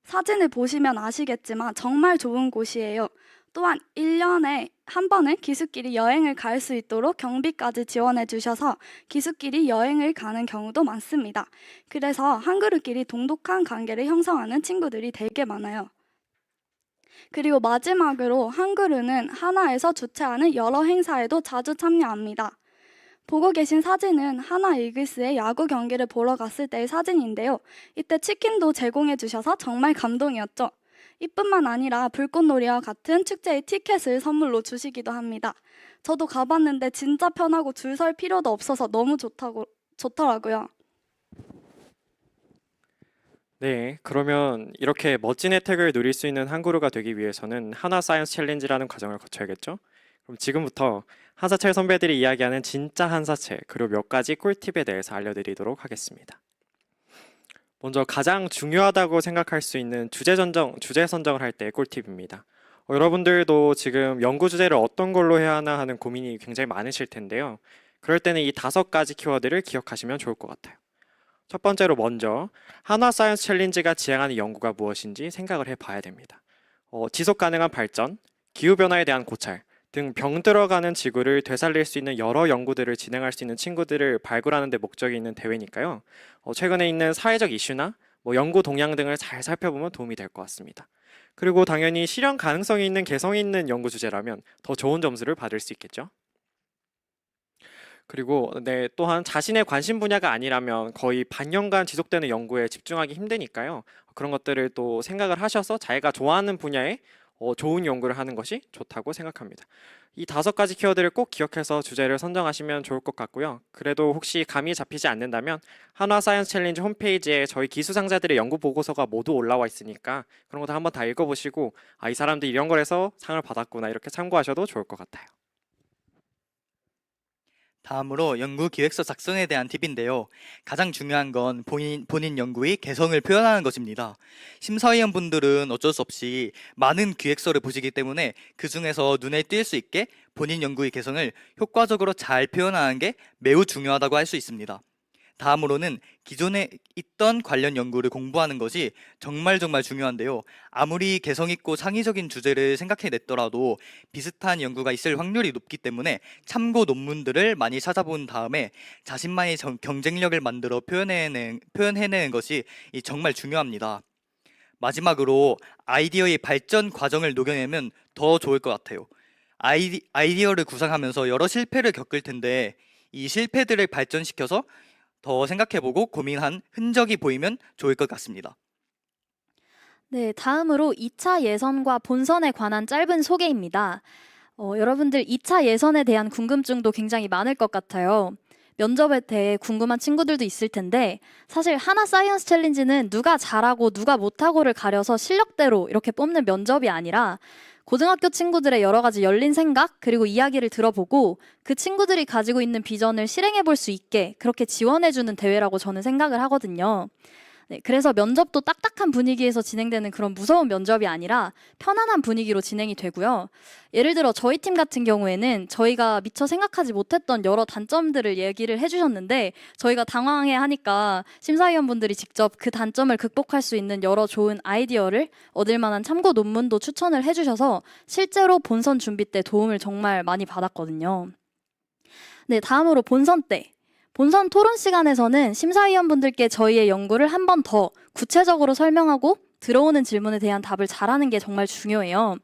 사진을 보시면 아시겠지만 정말 좋은 곳이에요. 또한 1년에 한 번은 기수끼리 여행을 갈 수 있도록 경비까지 지원해 주셔서 기수끼리 여행을 가는 경우도 많습니다. 그래서 한그룹끼리 돈독한 관계를 형성하는 친구들이 되게 많아요. 그리고 마지막으로 한그룹은 하나에서 주최하는 여러 행사에도 자주 참여합니다. 보고 계신 사진은 하나 이글스의 야구 경기를 보러 갔을 때의 사진인데요. 이때 치킨도 제공해 주셔서 정말 감동이었죠. 이뿐만 아니라 불꽃놀이와 같은 축제의 티켓을 선물로 주시기도 합니다. 저도 가봤는데 진짜 편하고 줄 설 필요도 없어서 너무 좋더라고요. 네, 그러면 이렇게 멋진 혜택을 누릴 수 있는 한그룹가 되기 위해서는 하나 사이언스 챌린지라는 과정을 거쳐야겠죠? 그럼 지금부터 한사철 선배들이 이야기하는 진짜 한사철 그리고 몇 가지 꿀팁에 대해서 알려드리도록 하겠습니다. 먼저 가장 중요하다고 생각할 수 있는 주제 선정을 할 때의 꿀팁입니다. 여러분들도 지금 연구 주제를 어떤 걸로 해야 하나 하는 고민이 굉장히 많으실 텐데요. 그럴 때는 이 5가지 키워드를 기억하시면 좋을 것 같아요. 첫 번째로 먼저 한화 사이언스 챌린지가 지향하는 연구가 무엇인지 생각을 해봐야 됩니다. 지속 가능한 발전, 기후변화에 대한 고찰, 등 병들어가는 지구를 되살릴 수 있는 여러 연구들을 진행할 수 있는 친구들을 발굴하는 데 목적이 있는 대회니까요. 최근에 있는 사회적 이슈나 연구 동향 등을 잘 살펴보면 도움이 될 것 같습니다. 그리고 당연히 실현 가능성이 있는 개성이 있는 연구 주제라면 더 좋은 점수를 받을 수 있겠죠. 그리고 또한 자신의 관심 분야가 아니라면 거의 반년간 지속되는 연구에 집중하기 힘드니까요. 그런 것들을 또 생각을 하셔서 자기가 좋아하는 분야에 좋은 연구를 하는 것이 좋다고 생각합니다. 이 5가지 키워드를 꼭 기억해서 주제를 선정하시면 좋을 것 같고요. 그래도 혹시 감이 잡히지 않는다면 한화 사이언스 챌린지 홈페이지에 저희 기수상자들의 연구 보고서가 모두 올라와 있으니까 그런 것도 한번 다 읽어보시고 이 사람들이 이런 걸 해서 상을 받았구나 이렇게 참고하셔도 좋을 것 같아요. 다음으로 연구 기획서 작성에 대한 팁인데요. 가장 중요한 건 본인 연구의 개성을 표현하는 것입니다. 심사위원분들은 어쩔 수 없이 많은 기획서를 보시기 때문에 그 중에서 눈에 띌 수 있게 본인 연구의 개성을 효과적으로 잘 표현하는 게 매우 중요하다고 할 수 있습니다. 다음으로는 기존에 있던 관련 연구를 공부하는 것이 정말 중요한데요. 아무리 개성 있고 창의적인 주제를 생각해냈더라도 비슷한 연구가 있을 확률이 높기 때문에 참고 논문들을 많이 찾아본 다음에 자신만의 경쟁력을 만들어 표현해내는 것이 정말 중요합니다. 마지막으로 아이디어의 발전 과정을 녹여내면 더 좋을 것 같아요. 아이디어를 구상하면서 여러 실패를 겪을 텐데 이 실패들을 발전시켜서 더 생각해보고 고민한 흔적이 보이면 좋을 것 같습니다. 네, 다음으로 2차 예선과 본선에 관한 짧은 소개입니다. 여러분들 2차 예선에 대한 궁금증도 굉장히 많을 것 같아요. 면접에 대해 궁금한 친구들도 있을 텐데 사실 하나 사이언스 챌린지는 누가 잘하고 누가 못하고를 가려서 실력대로 이렇게 뽑는 면접이 아니라 고등학교 친구들의 여러 가지 열린 생각 그리고 이야기를 들어보고 그 친구들이 가지고 있는 비전을 실행해 볼 수 있게 그렇게 지원해주는 대회라고 저는 생각을 하거든요. 네, 그래서 면접도 딱딱한 분위기에서 진행되는 그런 무서운 면접이 아니라 편안한 분위기로 진행이 되고요. 예를 들어 저희 팀 같은 경우에는 저희가 미처 생각하지 못했던 여러 단점들을 얘기를 해주셨는데 저희가 당황해하니까 심사위원분들이 직접 그 단점을 극복할 수 있는 여러 좋은 아이디어를 얻을 만한 참고 논문도 추천을 해주셔서 실제로 본선 준비 때 도움을 정말 많이 받았거든요. 네, 다음으로 본선 때. 본선 토론 시간에서는 심사위원분들께 저희의 연구를 한 번 더 구체적으로 설명하고 들어오는 질문에 대한 답을 잘하는 게 정말 중요해요.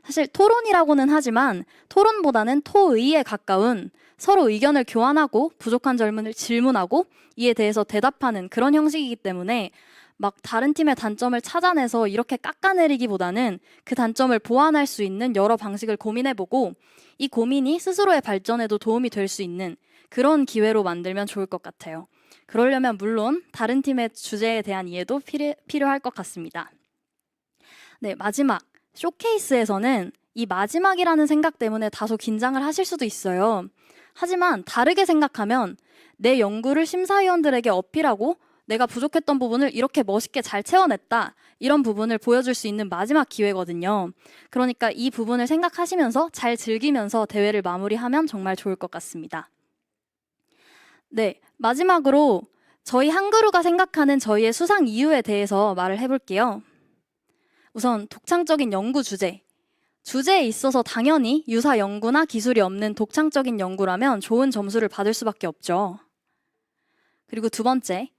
사실 토론이라고는 하지만 토론보다는 토의에 가까운 서로 의견을 교환하고 부족한 질문을 질문하고 이에 대해서 대답하는 그런 형식이기 때문에 막 다른 팀의 단점을 찾아내서 이렇게 깎아내리기보다는 그 단점을 보완할 수 있는 여러 방식을 고민해보고 이 고민이 스스로의 발전에도 도움이 될 수 있는 그런 기회로 만들면 좋을 것 같아요. 그러려면 물론 다른 팀의 주제에 대한 이해도 필요할 것 같습니다. 네, 마지막 쇼케이스에서는 이 마지막이라는 생각 때문에 다소 긴장을 하실 수도 있어요. 하지만 다르게 생각하면 내 연구를 심사위원들에게 어필하고 내가 부족했던 부분을 이렇게 멋있게 잘 채워냈다. 이런 부분을 보여줄 수 있는 마지막 기회거든요. 그러니까 이 부분을 생각하시면서 잘 즐기면서 대회를 마무리하면 정말 좋을 것 같습니다. 네, 마지막으로 저희 한그루가 생각하는 저희의 수상 이유에 대해서 말을 해볼게요. 우선 독창적인 연구 주제. 주제에 있어서 당연히 유사 연구나 기술이 없는 독창적인 연구라면 좋은 점수를 받을 수밖에 없죠. 그리고 두 번째,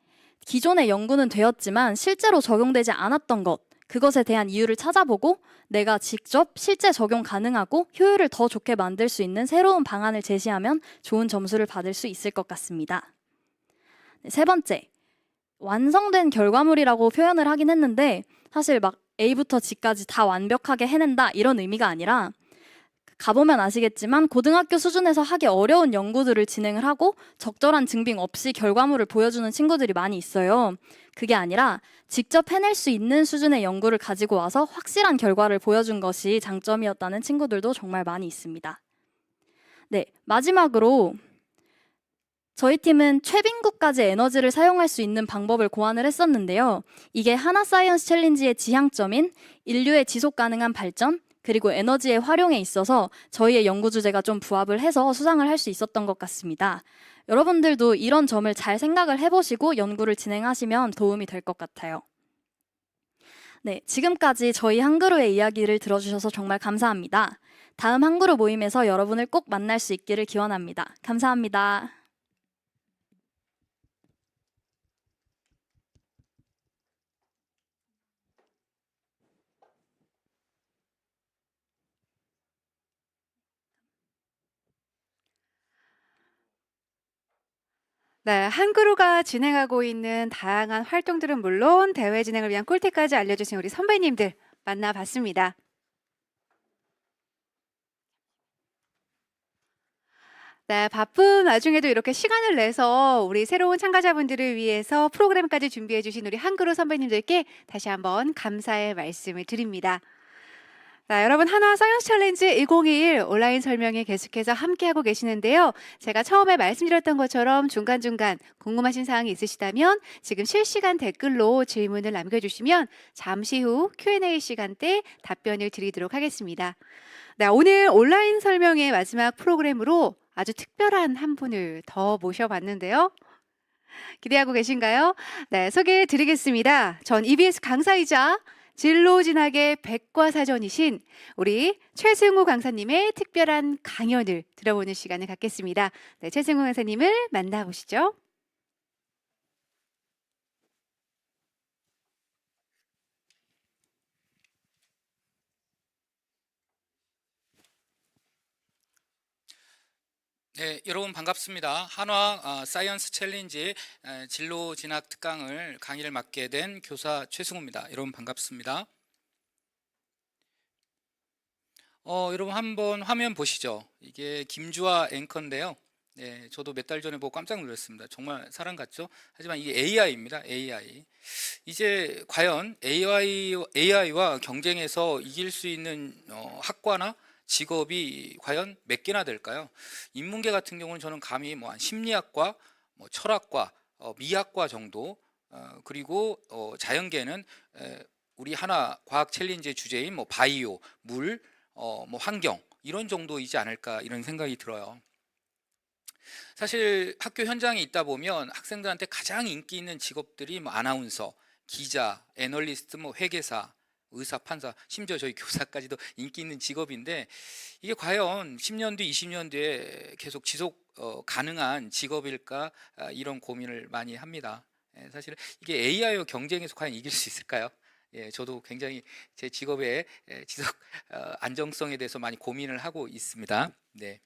기존의 연구는 되었지만 실제로 적용되지 않았던 것, 그것에 대한 이유를 찾아보고 내가 직접 실제 적용 가능하고 효율을 더 좋게 만들 수 있는 새로운 방안을 제시하면 좋은 점수를 받을 수 있을 것 같습니다. 세 번째, 완성된 결과물이라고 표현을 하긴 했는데 사실 막 A부터 G까지 다 완벽하게 해낸다 이런 의미가 아니라 가보면 아시겠지만 고등학교 수준에서 하기 어려운 연구들을 진행을 하고 적절한 증빙 없이 결과물을 보여주는 친구들이 많이 있어요. 그게 아니라 직접 해낼 수 있는 수준의 연구를 가지고 와서 확실한 결과를 보여준 것이 장점이었다는 친구들도 정말 많이 있습니다. 네, 마지막으로 저희 팀은 최빈국까지 에너지를 사용할 수 있는 방법을 고안을 했었는데요. 이게 하나 사이언스 챌린지의 지향점인 인류의 지속 가능한 발전, 그리고 에너지의 활용에 있어서 저희의 연구 주제가 좀 부합을 해서 수상을 할 수 있었던 것 같습니다. 여러분들도 이런 점을 잘 생각을 해보시고 연구를 진행하시면 도움이 될 것 같아요. 네, 지금까지 저희 한그루의 이야기를 들어주셔서 정말 감사합니다. 다음 한그룹 모임에서 여러분을 꼭 만날 수 있기를 기원합니다. 감사합니다. 네, 한그루가 진행하고 있는 다양한 활동들은 물론 대회 진행을 위한 꿀팁까지 알려주신 우리 선배님들 만나봤습니다. 네, 바쁜 와중에도 이렇게 시간을 내서 우리 새로운 참가자분들을 위해서 프로그램까지 준비해 주신 우리 한그루 선배님들께 다시 한번 감사의 말씀을 드립니다. 자, 여러분 하나 사이언스 챌린지 2021 온라인 설명회 계속해서 함께하고 계시는데요. 제가 처음에 말씀드렸던 것처럼 중간중간 궁금하신 사항이 있으시다면 지금 실시간 댓글로 질문을 남겨주시면 잠시 후 Q&A 시간 때 답변을 드리도록 하겠습니다. 네, 오늘 온라인 설명회 마지막 프로그램으로 아주 특별한 한 분을 더 모셔봤는데요. 기대하고 계신가요? 네, 소개해 드리겠습니다. 전 EBS 강사이자 진로 진학의 백과사전이신 우리 최승우 강사님의 특별한 강연을 들어보는 시간을 갖겠습니다. 네, 최승우 강사님을 만나보시죠. 네, 여러분 반갑습니다. 한화 사이언스 챌린지 진로 진학 특강을 강의를 맡게 된 교사 최승우입니다. 여러분 반갑습니다. 여러분 한번 화면 보시죠. 이게 김주아 앵커인데요. 네, 저도 몇 달 전에 보고 깜짝 놀랐습니다. 정말 사람 같죠? 하지만 이게 AI입니다. AI. 이제 과연 AI와 경쟁해서 이길 수 있는 학과나 직업이 과연 몇 개나 될까요? 인문계 같은 경우는 저는 감히 뭐 한 심리학과, 뭐 철학과, 미학과 정도, 그리고 자연계는 우리 하나 과학 챌린지의 주제인 뭐 바이오, 물, 뭐 환경 이런 정도이지 않을까 이런 생각이 들어요. 사실 학교 현장에 있다 보면 학생들한테 가장 인기 있는 직업들이 뭐 아나운서, 기자, 애널리스트, 뭐 회계사, 의사, 판사, 심지어 저희 교사까지도 인기 있는 직업인데 이게 과연 10년 뒤, 20년 뒤에 계속 지속 가능한 직업일까 이런 고민을 많이 합니다. 사실 이게 AI와 경쟁에서 과연 이길 수 있을까요? 예, 저도 굉장히 제 직업의 지속 안정성에 대해서 많이 고민을 하고 있습니다. 네.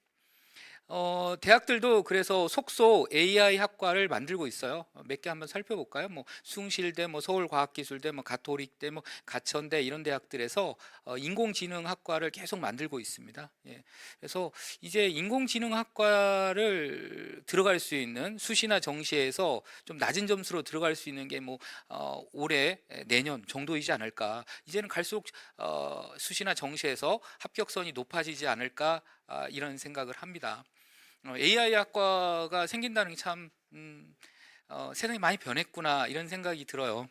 대학들도 그래서 속속 AI 학과를 만들고 있어요. 몇 개 한번 살펴볼까요? 뭐 숭실대, 뭐 서울과학기술대, 뭐 가톨릭대, 뭐 가천대 이런 대학들에서 인공지능학과를 계속 만들고 있습니다. 예. 그래서 이제 인공지능학과를 들어갈 수 있는 수시나 정시에서 좀 낮은 점수로 들어갈 수 있는 게 뭐 올해 내년 정도이지 않을까. 이제는 갈수록 수시나 정시에서 합격선이 높아지지 않을까 이런 생각을 합니다. AI 학과가 생긴다는 게 참 세상이 많이 변했구나 이런 생각이 들어요.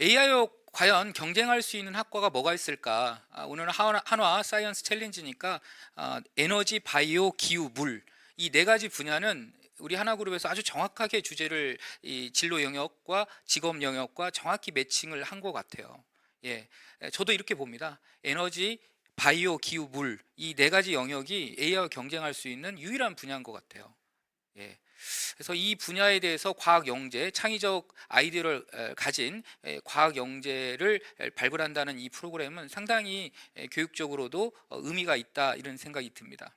AI와 과연 경쟁할 수 있는 학과가 뭐가 있을까? 오늘은 한화 사이언스 챌린지니까 에너지, 바이오, 기후, 물 이 네 가지 분야는 우리 하나그룹에서 아주 정확하게 주제를 이 진로 영역과 직업 영역과 정확히 매칭을 한 것 같아요. 예, 저도 이렇게 봅니다. 에너지, 바이오, 기후, 물 이 네 가지 영역이 AI와 경쟁할 수 있는 유일한 분야인 것 같아요. 예. 그래서 이 분야에 대해서 과학 영재, 창의적 아이디어를 가진 과학 영재를 발굴한다는 이 프로그램은 상당히 교육적으로도 의미가 있다 이런 생각이 듭니다.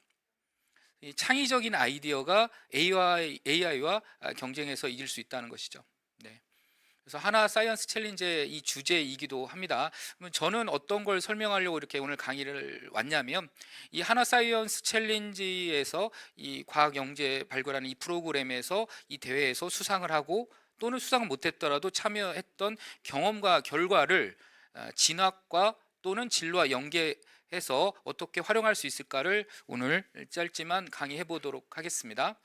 이 창의적인 아이디어가 AI와 경쟁해서 이길 수 있다는 것이죠. 네. 그래서 하나 사이언스 챌린지의 이 주제이기도 합니다. 저는 어떤 걸 설명하려고 이렇게 오늘 강의를 왔냐면 이 하나 사이언스 챌린지에서 이 과학 영재 발굴하는 이 프로그램에서 이 대회에서 수상을 하고 또는 수상을 못했더라도 참여했던 경험과 결과를 진학과 또는 진로와 연계해서 어떻게 활용할 수 있을까를 오늘 짧지만 강의해 보도록 하겠습니다.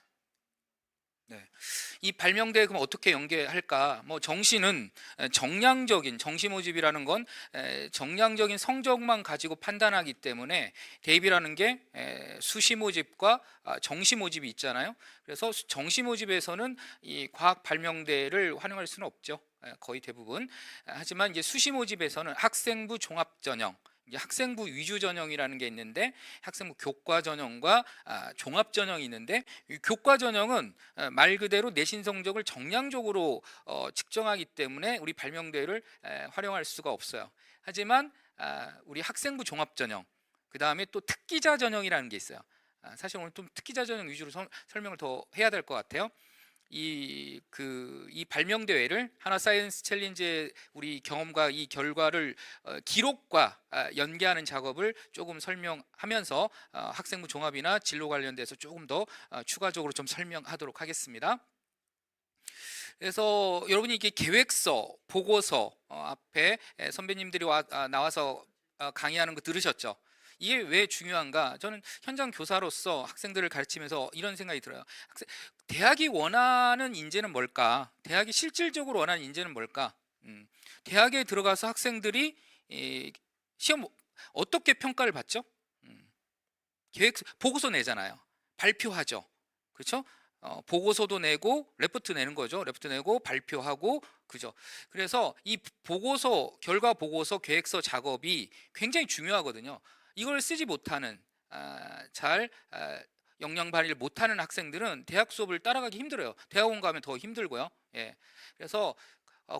네. 이 발명대에 그럼 어떻게 연계할까? 뭐 정시는 정량적인 정시 모집이라는 건 정량적인 성적만 가지고 판단하기 때문에 대입이라는 게 수시 모집과 정시 모집이 있잖아요. 그래서 정시 모집에서는 이 과학 발명대를 활용할 수는 없죠. 거의 대부분. 하지만 이제 수시 모집에서는 학생부 종합전형 이제 학생부 위주 전형이라는 게 있는데 학생부 교과 전형과 종합 전형이 있는데 이 교과 전형은 말 그대로 내신 성적을 정량적으로 측정하기 때문에 우리 발명대회를 활용할 수가 없어요. 하지만 우리 학생부 종합 전형, 그 다음에 또 특기자 전형이라는 게 있어요. 사실 오늘 좀 특기자 전형 위주로 설명을 더 해야 될 것 같아요. 이 발명 대회를 하나 사이언스 챌린지의 우리 경험과 이 결과를 기록과 연계하는 작업을 조금 설명하면서 학생부 종합이나 진로 관련돼서 조금 더 추가적으로 좀 설명하도록 하겠습니다. 그래서 여러분이 이게 계획서, 보고서 앞에 선배님들이 나와서 강의하는 거 들으셨죠? 이게 왜 중요한가? 저는 현장 교사로서 학생들을 가르치면서 이런 생각이 들어요. 대학이 원하는 인재는 뭘까? 대학이 실질적으로 원하는 인재는 뭘까? 대학에 들어가서 학생들이 시험 어떻게 평가를 받죠? 보고서 내잖아요. 발표하죠. 그렇죠? 보고서도 내고 레포트 내는 거죠. 레포트 내고 발표하고 그죠. 그래서 이 보고서, 결과 보고서, 계획서 작업이 굉장히 중요하거든요. 이걸 쓰지 못하는 잘 역량 발휘를 못하는 학생들은 대학 수업을 따라가기 힘들어요. 대학원 가면 더 힘들고요. 예. 그래서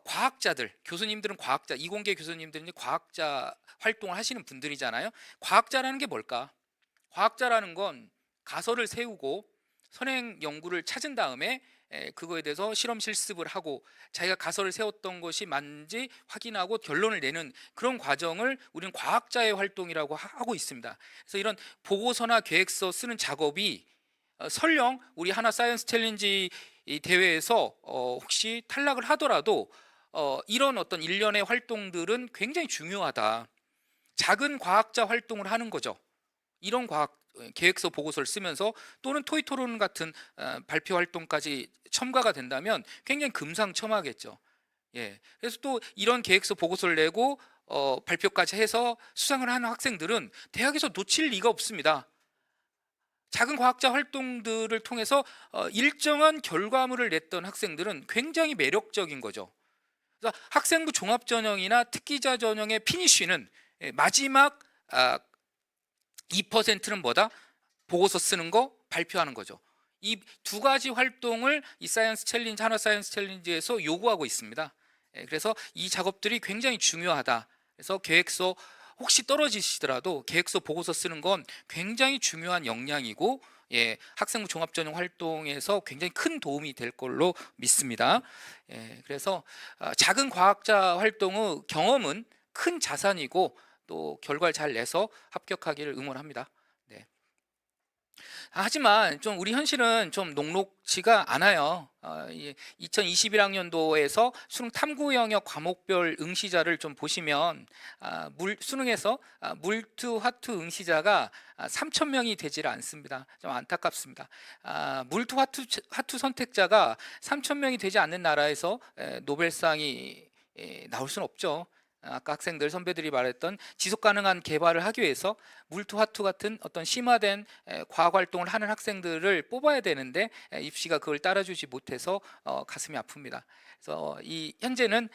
과학자들, 교수님들은 과학자, 이공계 교수님들은 과학자 활동을 하시는 분들이잖아요. 과학자라는 게 뭘까? 과학자라는 건 가설을 세우고 선행 연구를 찾은 다음에 그거에 대해서 실험 실습을 하고 자기가 가설을 세웠던 것이 맞는지 확인하고 결론을 내는 그런 과정을 우리는 과학자의 활동이라고 하고 있습니다. 그래서 이런 보고서나 계획서 쓰는 작업이 설령 우리 하나 사이언스 챌린지 대회에서 혹시 탈락을 하더라도 이런 어떤 일련의 활동들은 굉장히 중요하다. 작은 과학자 활동을 하는 거죠. 이런 계획서 보고서를 쓰면서 또는 토의 토론 같은 발표 활동까지 첨가가 된다면 굉장히 금상첨화겠죠. 예. 그래서 또 이런 계획서 보고서를 내고 발표까지 해서 수상을 하는 학생들은 대학에서 놓칠 리가 없습니다. 작은 과학자 활동들을 통해서 일정한 결과물을 냈던 학생들은 굉장히 매력적인 거죠. 그래서 학생부 종합 전형이나 특기자 전형의 피니쉬는 마지막 2%는 뭐다? 보고서 쓰는 거, 발표하는 거죠. 이 두 가지 활동을 이 사이언스 챌린지, 하나 사이언스 챌린지에서 요구하고 있습니다. 그래서 이 작업들이 굉장히 중요하다. 그래서 계획서 혹시 떨어지시더라도 계획서 보고서 쓰는 건 굉장히 중요한 역량이고 학생부 종합전형 활동에서 굉장히 큰 도움이 될 걸로 믿습니다. 그래서 작은 과학자 활동의 경험은 큰 자산이고 또 결과를 잘 내서 합격하기를 응원합니다. 네. 하지만 좀 우리 현실은 좀 녹록지가 않아요. 2021학년도에서 수능 탐구 영역 과목별 응시자를 좀 보시면 수능에서 물투, 화투 응시자가 3,000명이 되질 않습니다. 좀 안타깝습니다. 물투, 화투 선택자가 3,000명이 되지 않는 나라에서 노벨상이 나올 수는 없죠. 아까 학생들 선배들이 말했던 지속 가능한 개발을 하기 위해서 물투 화투 같은 어떤 심화된 과학 활동을 하는 학생들을 뽑아야 되는데 입시가 그걸 따라주지 못해서 가슴이 아픕니다. 그래서 현재는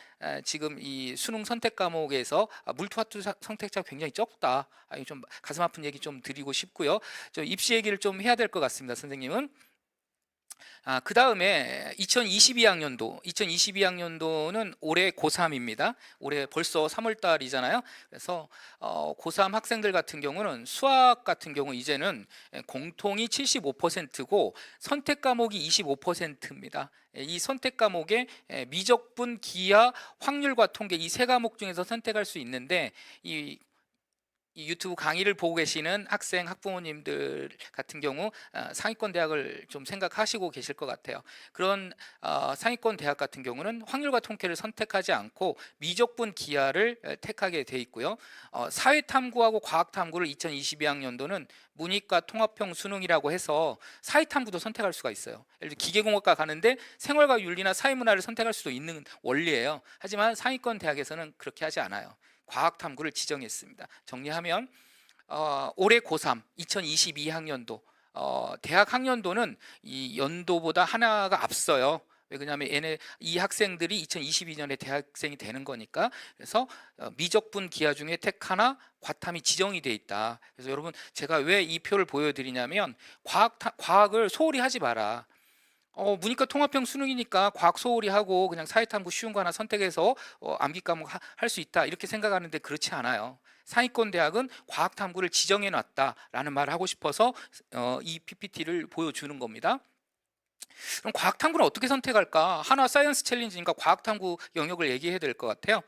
지금 이 수능 선택 과목에서 물투 화투 선택자가 굉장히 적다. 좀 가슴 아픈 얘기 좀 드리고 싶고요. 저 입시 얘기를 좀 해야 될 것 같습니다, 선생님은. 그 다음에 2022학년도는 올해 고3입니다. 올해 벌써 3월 달이잖아요. 그래서 고3 학생들 같은 경우는 수학 같은 경우 이제는 공통이 75%고 선택 과목이 25%입니다. 이 선택 과목에 미적분, 기하, 확률과 통계 이 세 과목 중에서 선택할 수 있는데 이 유튜브 강의를 보고 계시는 학생, 학부모님들 같은 경우 상위권 대학을 좀 생각하시고 계실 것 같아요. 그런 상위권 대학 같은 경우는 확률과 통계를 선택하지 않고 미적분, 기하를 택하게 돼 있고요. 사회탐구하고 과학탐구를 2022학년도는 문이과 통합형 수능이라고 해서 사회탐구도 선택할 수가 있어요. 예를 들어 기계공학과 가는데 생활과 윤리나 사회문화를 선택할 수도 있는 원리예요. 하지만 상위권 대학에서는 그렇게 하지 않아요. 과학탐구를 지정했습니다. 정리하면 올해 고3 2022학년도 대학 학년도는 이 연도보다 하나가 앞서요. 왜 그러냐면 이 학생들이 2022년에 대학생이 되는 거니까. 그래서 미적분 기하 중에 택 하나 과탐이 지정이 돼 있다. 그래서 여러분 제가 왜 이 표를 보여드리냐면 과학을 소홀히 하지 마라. 문이과 통합형 수능이니까 과학 소홀히 하고 그냥 사회탐구 쉬운 거 하나 선택해서 암기 과목 할 수 있다 이렇게 생각하는데 그렇지 않아요. 상위권 대학은 과학 탐구를 지정해 놨다라는 말을 하고 싶어서 이 PPT를 보여주는 겁니다. 그럼 과학 탐구는 어떻게 선택할까? 한화 사이언스 챌린지니까 과학 탐구 영역을 얘기해야 될 것 같아요.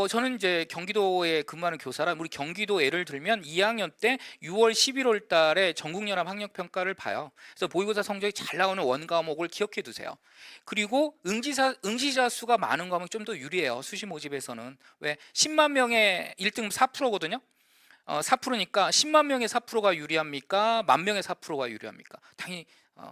저는 이제 경기도에 근무하는 교사라 우리 경기도 예를 들면 2학년 때 6월 11월 달에 전국연합 학력평가를 봐요. 그래서 모의고사 성적이 잘 나오는 원과목을 기억해 두세요. 그리고 응시자 수가 많은 과목이 좀 더 유리해요. 수시 모집에서는. 왜? 10만 명의 1등 4%거든요. 4%니까 10만 명의 4%가 유리합니까? 만 명의 4%가 유리합니까? 당연히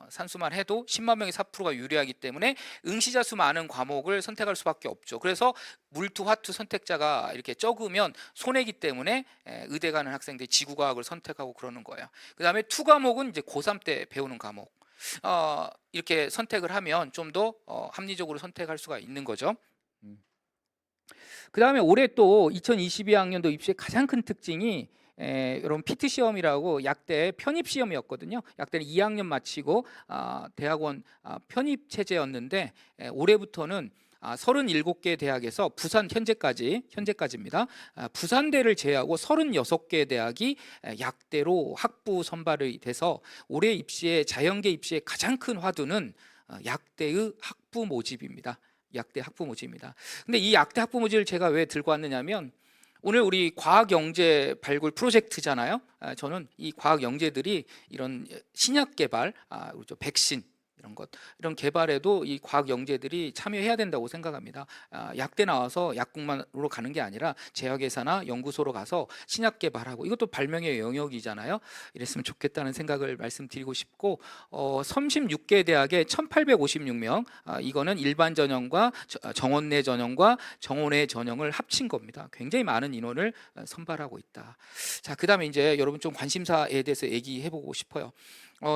산수만 해도 10만 명의 4%가 유리하기 때문에 응시자 수 많은 과목을 선택할 수밖에 없죠. 그래서 물투, 화투 선택자가 이렇게 적으면 손해기 때문에 의대 가는 학생들이 지구과학을 선택하고 그러는 거예요. 그 다음에 투 과목은 이제 고3 때 배우는 과목. 이렇게 선택을 하면 좀 더 합리적으로 선택할 수가 있는 거죠. 그 다음에 올해 또 2022학년도 입시의 가장 큰 특징이 여러분 피트 시험이라고 약대 편입 시험이었거든요. 약대는 2학년 마치고 대학원 편입 체제였는데 올해부터는 37개 대학에서 부산 현재까지입니다. 부산대를 제외하고 36개 대학이 약대로 학부 선발이 돼서 올해 입시의 자연계 입시의 가장 큰 화두는 약대의 학부 모집입니다. 약대 학부 모집입니다. 근데 이 약대 학부 모집을 제가 왜 들고 왔느냐면 오늘 우리 과학 영재 발굴 프로젝트잖아요. 저는 이 과학 영재들이 이런 신약 개발, 백신 이런 개발에도 이 과학 영재들이 참여해야 된다고 생각합니다. 약대 나와서 약국만으로 가는 게 아니라 제약회사나 연구소로 가서 신약 개발하고 이것도 발명의 영역이잖아요. 이랬으면 좋겠다는 생각을 말씀드리고 싶고 36개 대학에 1,856명 이거는 일반 전형과 정원 내 전형과 정원 외 전형을 합친 겁니다. 굉장히 많은 인원을 선발하고 있다. 자, 그다음에 이제 여러분 좀 관심사에 대해서 얘기해보고 싶어요.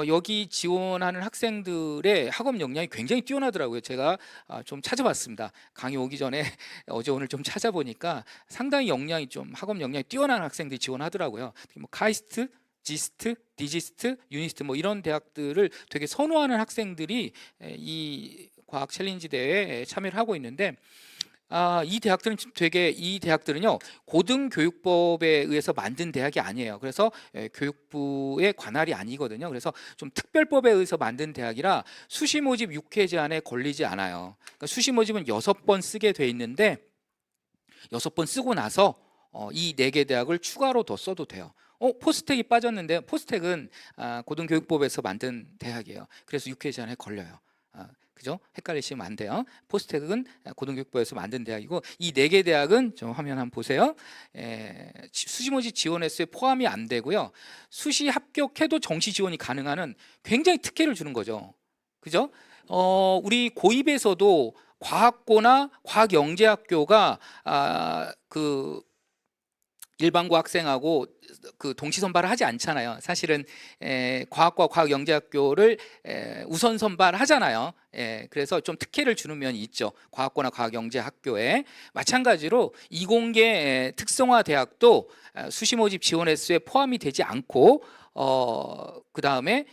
여기 지원하는 학생들의 학업 역량이 굉장히 뛰어나더라고요. 제가 좀 찾아봤습니다. 강의 오기 전에 어제 오늘 좀 찾아보니까 상당히 학업 역량이 뛰어난 학생들이 지원하더라고요. 특히 뭐 카이스트, 지스트, 디지스트, 유니스트 뭐 이런 대학들을 되게 선호하는 학생들이 이 과학 챌린지 대회에 참여를 하고 있는데 이 대학들은요 고등교육법에 의해서 만든 대학이 아니에요. 그래서 교육부의 관할이 아니거든요. 그래서 좀 특별법에 의해서 만든 대학이라 수시 모집 6회 제한에 걸리지 않아요. 그러니까 수시 모집은 6번 쓰게 돼 있는데 6번 쓰고 나서 이 4개 대학을 추가로 더 써도 돼요. 포스텍이 빠졌는데 포스텍은 고등교육법에서 만든 대학이에요. 그래서 6회 제한에 걸려요. 그죠? 헷갈리시면 안 돼요. 포스텍은 고등교육부에서 만든 대학이고 이 4개 대학은 좀 화면 한번 보세요. 수시 모집 지원 횟수에 포함이 안 되고요. 수시 합격해도 정시 지원이 가능한 굉장히 특혜를 주는 거죠. 그죠? 우리 고입에서도 과학고나 과학영재학교가 그 일반고 학생하고 그 동시 선발을 하지 않잖아요. 사실은 과학과 과학영재학교를 우선 선발하잖아요. 그래서 좀 특혜를 주는 면이 있죠. 과학고나 과학영재학교에 마찬가지로 이공계 특성화 대학도 수시 모집 지원 횟수에 포함이 되지 않고 그 다음에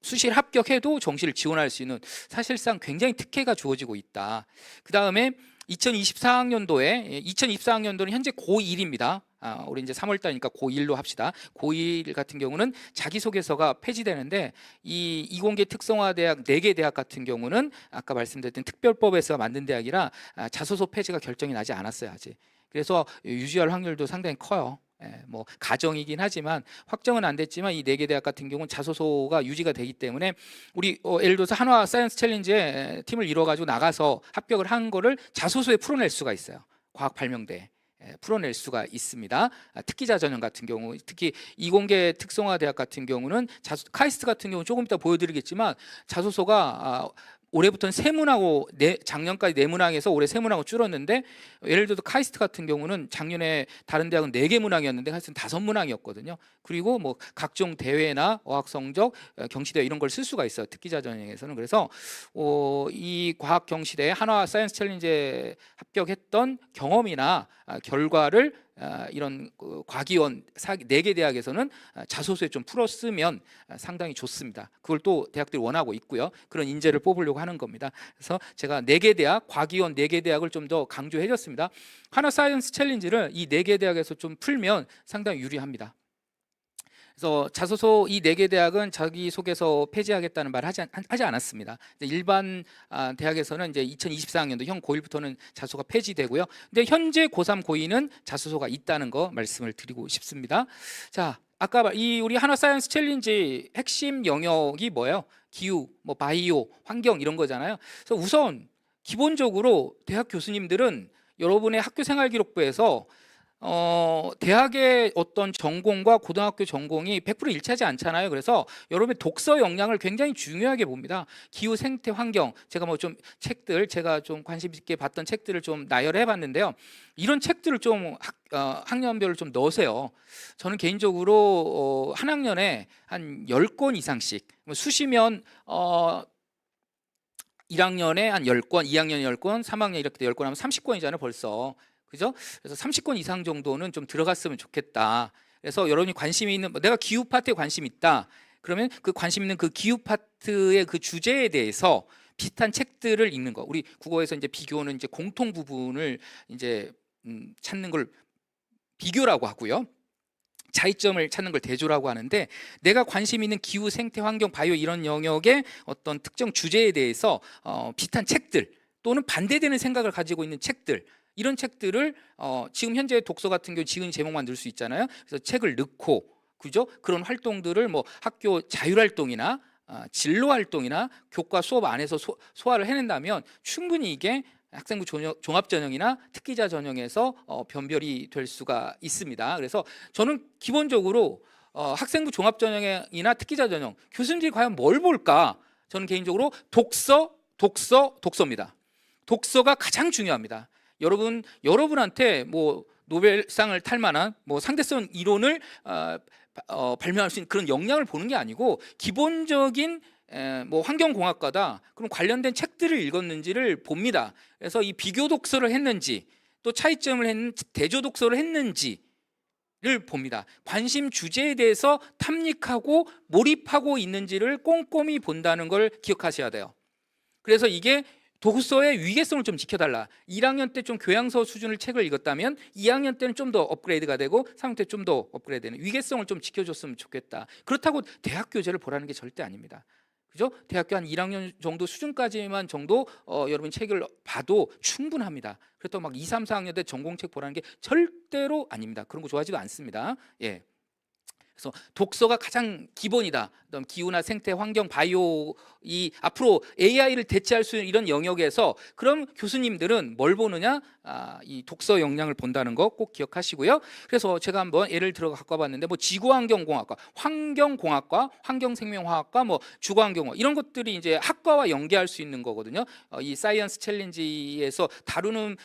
수시를 합격해도 정시를 지원할 수 있는 사실상 굉장히 특혜가 주어지고 있다. 그 다음에 2024학년도는 현재 고1입니다. 우리 이제 3월달이니까 고1로 합시다. 고1 같은 경우는 자기소개서가 폐지되는데 이 이공계 특성화 대학 4개 대학 같은 경우는 아까 말씀드렸던 특별법에서 만든 대학이라 자소서 폐지가 결정이 나지 않았어요 아직. 그래서 유지할 확률도 상당히 커요. 뭐 가정이긴 하지만 확정은 안 됐지만 이 4개 대학 같은 경우는 자소서가 유지가 되기 때문에 우리 예를 들어서 한화 사이언스 챌린지에 팀을 이뤄가지고 나가서 합격을 한 거를 자소서에 풀어낼 수가 있어요. 과학 발명대에 풀어낼 수가 있습니다. 특기자 전형 같은 경우 특히 이공계 특성화 대학 같은 경우는 카이스트 같은 경우 조금 이따 보여드리겠지만 자소서가 올해부터는 세문하고 작년까지 네문항에서 올해 세문항으로 줄었는데 예를 들어서 카이스트 같은 경우는 작년에 다른 대학은 4개 문항이었는데 하여튼 5문항이었거든요. 그리고 뭐 각종 대회나 어학 성적, 경시대회 이런 걸 쓸 수가 있어요. 특기자 전형에서는. 그래서 이 과학 경시대회 한화 사이언스 챌린지에 합격했던 경험이나 결과를 이런 과기원 4개 대학에서는 자소서에 좀 풀었으면 상당히 좋습니다. 그걸 또 대학들이 원하고 있고요. 그런 인재를 뽑으려고 하는 겁니다. 그래서 제가 4개 대학, 과기원 4개 대학을 좀 더 강조해 줬습니다. 하나 사이언스 챌린지를 이 4개 대학에서 좀 풀면 상당히 유리합니다. 그래서 자소서 이 4개 대학은 자기소개서 폐지하겠다는 말을 하지 않았습니다. 일반 대학에서는 이제 2024학년도 형 고1부터는 자소서가 폐지되고요. 근데 현재 고3, 고2는 자소서가 있다는 거 말씀을 드리고 싶습니다. 자, 아까 우리 한화 사이언스 챌린지 핵심 영역이 뭐예요? 기후, 뭐 바이오, 환경 이런 거잖아요. 그래서 우선 기본적으로 대학 교수님들은 여러분의 학교 생활 기록부에서 대학의 어떤 전공과 고등학교 전공이 100% 일치하지 않잖아요. 그래서 여러분의 독서 역량을 굉장히 중요하게 봅니다. 기후, 생태, 환경, 제가 뭐 좀 책들, 제가 좀 관심 있게 봤던 책들을 좀 나열해 봤는데요. 이런 책들을 좀 학년별로 좀 넣으세요. 저는 개인적으로 한 학년에 한 10권 이상씩, 수시면 1학년에 한 10권, 2학년에 10권, 3학년 이렇게 10권 하면 30권이잖아요, 벌써. 그죠? 그래서 30권 이상 정도는 좀 들어갔으면 좋겠다. 그래서 여러분이 관심이 있는, 내가 기후 파트에 관심 있다. 그러면 그 관심 있는 그 기후 파트의 그 주제에 대해서 비슷한 책들을 읽는 거. 우리 국어에서 이제 비교는 이제 공통 부분을 이제 찾는 걸 비교라고 하고요. 차이점을 찾는 걸 대조라고 하는데, 내가 관심 있는 기후, 생태, 환경, 바이오 이런 영역의 어떤 특정 주제에 대해서 비슷한 책들 또는 반대되는 생각을 가지고 있는 책들, 이런 책들을 지금 현재 독서 같은 경우 지은 제목만 넣을 수 있잖아요. 그래서 책을 넣고, 그죠? 그런 활동들을 뭐 학교 자율활동이나 진로 활동이나 교과 수업 안에서 소화를 해낸다면 충분히 이게 학생부 종합전형이나 특기자 전형에서 변별이 될 수가 있습니다. 그래서 저는 기본적으로 학생부 종합전형이나 특기자 전형, 교수님들이 과연 뭘 볼까? 저는 개인적으로 독서입니다. 독서가 가장 중요합니다. 여러분한테 뭐 노벨상을 탈 만한 뭐 상대성 이론을 발명할 수 있는 그런 역량을 보는 게 아니고, 기본적인 뭐 환경공학과다, 그럼 관련된 책들을 읽었는지를 봅니다. 그래서 이 비교 독서를 했는지, 또 차이점을 했는지, 대조 독서를 했는지를 봅니다. 관심 주제에 대해서 탐닉하고 몰입하고 있는지를 꼼꼼히 본다는 걸 기억하셔야 돼요. 그래서 이게 독서의 위계성을 좀 지켜달라. 1학년 때 좀 교양서 수준을 책을 읽었다면 2학년 때는 좀 더 업그레이드가 되고 3학년 때 좀 더 업그레이드되는 위계성을 좀 지켜줬으면 좋겠다. 그렇다고 대학 교재를 보라는 게 절대 아닙니다. 그죠? 대학교 한 1학년 정도 수준까지만 정도 여러분 책을 봐도 충분합니다. 그렇다고 막 2, 3, 4학년 때 전공책 보라는 게 절대로 아닙니다. 그런 거 좋아하지도 않습니다. 예. 그래서 독서가 가장 기본이다. 그다음 기후나 생태, 환경, 바이오, 이 앞으로 AI를 대체할 수 있는 이런 영역에서 그럼 교수님들은 뭘 보느냐? 이 독서 역량을 본다는 거 꼭 기억하시고요. 그래서 제가 한번 예를 들어 갖고 와봤는데, 뭐 지구환경공학과, 환경공학과, 환경생명화학과, 뭐 주거환경공학 이런 것들이 이제 학과와 연계할 수 있는 거거든요. 이 사이언스 챌린지에서 다루는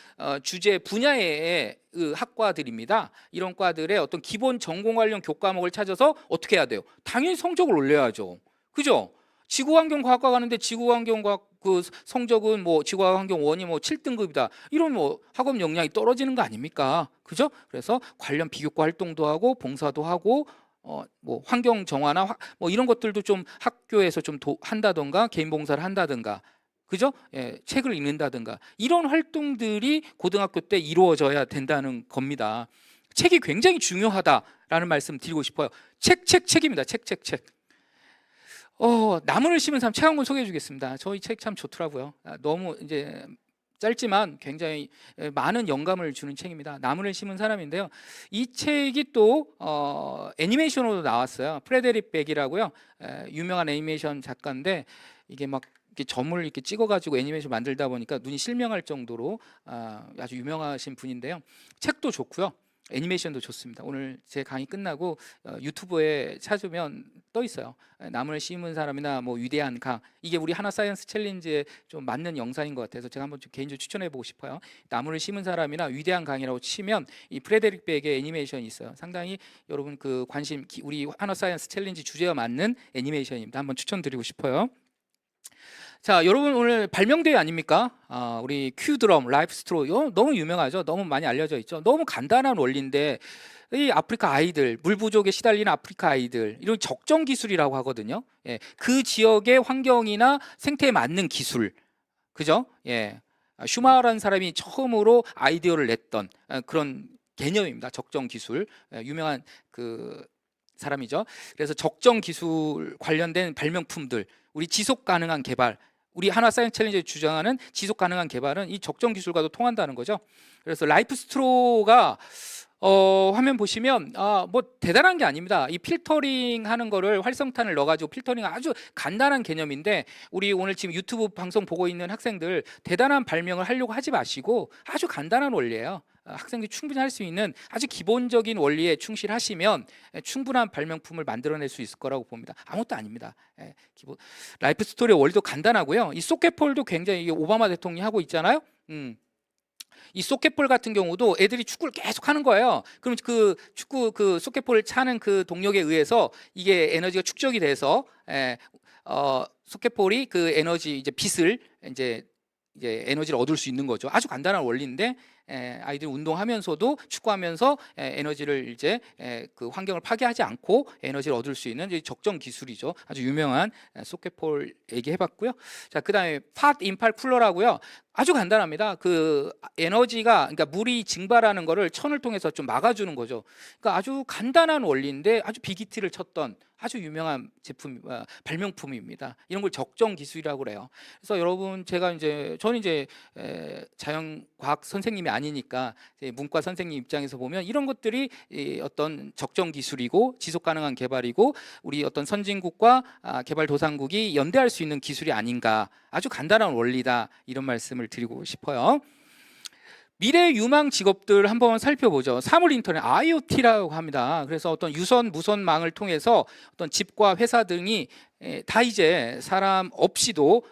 주제 분야의 학과들입니다. 이런 과들의 어떤 기본 전공 관련 교과목을 찾아서 어떻게 해야 돼요? 당연히 성적을 올려야죠. 그죠? 지구환경과학과 가는데 지구환경과학 그 성적은 뭐 지구환경 1이 뭐 7등급이다. 이런 뭐 학업 역량이 떨어지는 거 아닙니까? 그죠? 그래서 관련 비교과 활동도 하고 봉사도 하고 뭐 환경 정화나 뭐 이런 것들도 좀 학교에서 좀 한다던가 개인 봉사를 한다든가, 그죠? 예, 책을 읽는다든가 이런 활동들이 고등학교 때 이루어져야 된다는 겁니다. 책이 굉장히 중요하다라는 말씀 드리고 싶어요. 책입니다. 책. 나무를 심은 사람 책 한 권 소개해 주겠습니다. 저희 책 참 좋더라고요. 너무 이제 짧지만 굉장히 많은 영감을 주는 책입니다. 나무를 심은 사람인데요. 이 책이 또 애니메이션으로 나왔어요. 프레데릭 백이라고요. 유명한 애니메이션 작가인데, 이게 막 이렇게 점을 이렇게 찍어가지고 애니메이션 만들다 보니까 눈이 실명할 정도로 아주 유명하신 분인데요. 책도 좋고요. 애니메이션도 좋습니다. 오늘 제 강의 끝나고 유튜브에 찾으면 떠 있어요. 나무를 심은 사람이나 뭐 위대한 강, 이게 우리 하나 사이언스 챌린지에 좀 맞는 영상인 것 같아서 제가 한번 좀 개인적으로 추천해 보고 싶어요. 나무를 심은 사람이나 위대한 강이라고 치면 이 프레데릭 백의 애니메이션이 있어요. 상당히 여러분 그 관심, 우리 하나 사이언스 챌린지 주제와 맞는 애니메이션입니다. 한번 추천드리고 싶어요. 자, 여러분 오늘 발명대회 아닙니까? 우리 큐 드럼, 라이프 스트로 너무 유명하죠. 너무 많이 알려져 있죠. 너무 간단한 원리인데 이 아프리카 아이들, 물 부족에 시달리는 아프리카 아이들, 이런 적정 기술이라고 하거든요. 예, 그 지역의 환경이나 생태에 맞는 기술, 그죠? 예, 슈마라는 사람이 처음으로 아이디어를 냈던 그런 개념입니다. 적정 기술, 유명한 그 사람이죠. 그래서 적정 기술 관련된 발명품들, 우리 지속 가능한 개발, 우리 하나 사이언스 챌린지 주장하는 지속 가능한 개발은 이 적정 기술과도 통한다는 거죠. 그래서 라이프 스트로가 화면 보시면 뭐 대단한 게 아닙니다. 이 필터링 하는 거를 활성탄을 넣어가지고 필터링 아주 간단한 개념인데 우리 오늘 지금 유튜브 방송 보고 있는 학생들 대단한 발명을 하려고 하지 마시고 아주 간단한 원리예요. 학생들이 충분히 할 수 있는 아주 기본적인 원리에 충실하시면 충분한 발명품을 만들어낼 수 있을 거라고 봅니다. 아무것도 아닙니다. 라이프 스토리의 원리도 간단하고요. 이 소켓폴도 굉장히 오바마 대통령이 하고 있잖아요. 이 소켓볼 같은 경우도 애들이 축구를 계속 하는 거예요. 그럼 그 축구 그 소켓볼을 차는 그 동력에 의해서 이게 에너지가 축적이 돼서 소켓볼이 그 에너지 이제 빛을 이제 에너지를 얻을 수 있는 거죠. 아주 간단한 원리인데 아이들이 운동하면서도 축구하면서 에너지를 이제 그 환경을 파괴하지 않고 에너지를 얻을 수 있는 적정 기술이죠. 아주 유명한 소켓폴 얘기해봤고요. 자, 그다음에 팟 인팔 쿨러라고요. 아주 간단합니다. 그 에너지가 그러니까 물이 증발하는 거를 천을 통해서 좀 막아주는 거죠. 그러니까 아주 간단한 원리인데 아주 빅히트를 쳤던 아주 유명한 제품 발명품입니다. 이런 걸 적정 기술이라고 그래요. 그래서 여러분 저는 이제 자연과학 선생님이 아니니까 문과 선생님 입장에서 보면 이런 것들이 어떤 적정 기술이고 지속 가능한 개발이고 우리 어떤 선진국과 개발도상국이 연대할 수 있는 기술이 아닌가. 아주 간단한 원리다 이런 말씀을 드리고 싶어요. 미래 유망 직업들 한번 살펴보죠. 사물 인터넷 IoT라고 합니다. 그래서 어떤 유선 무선망을 통해서 어떤 집과 회사 등이 다 이제 사람 없이도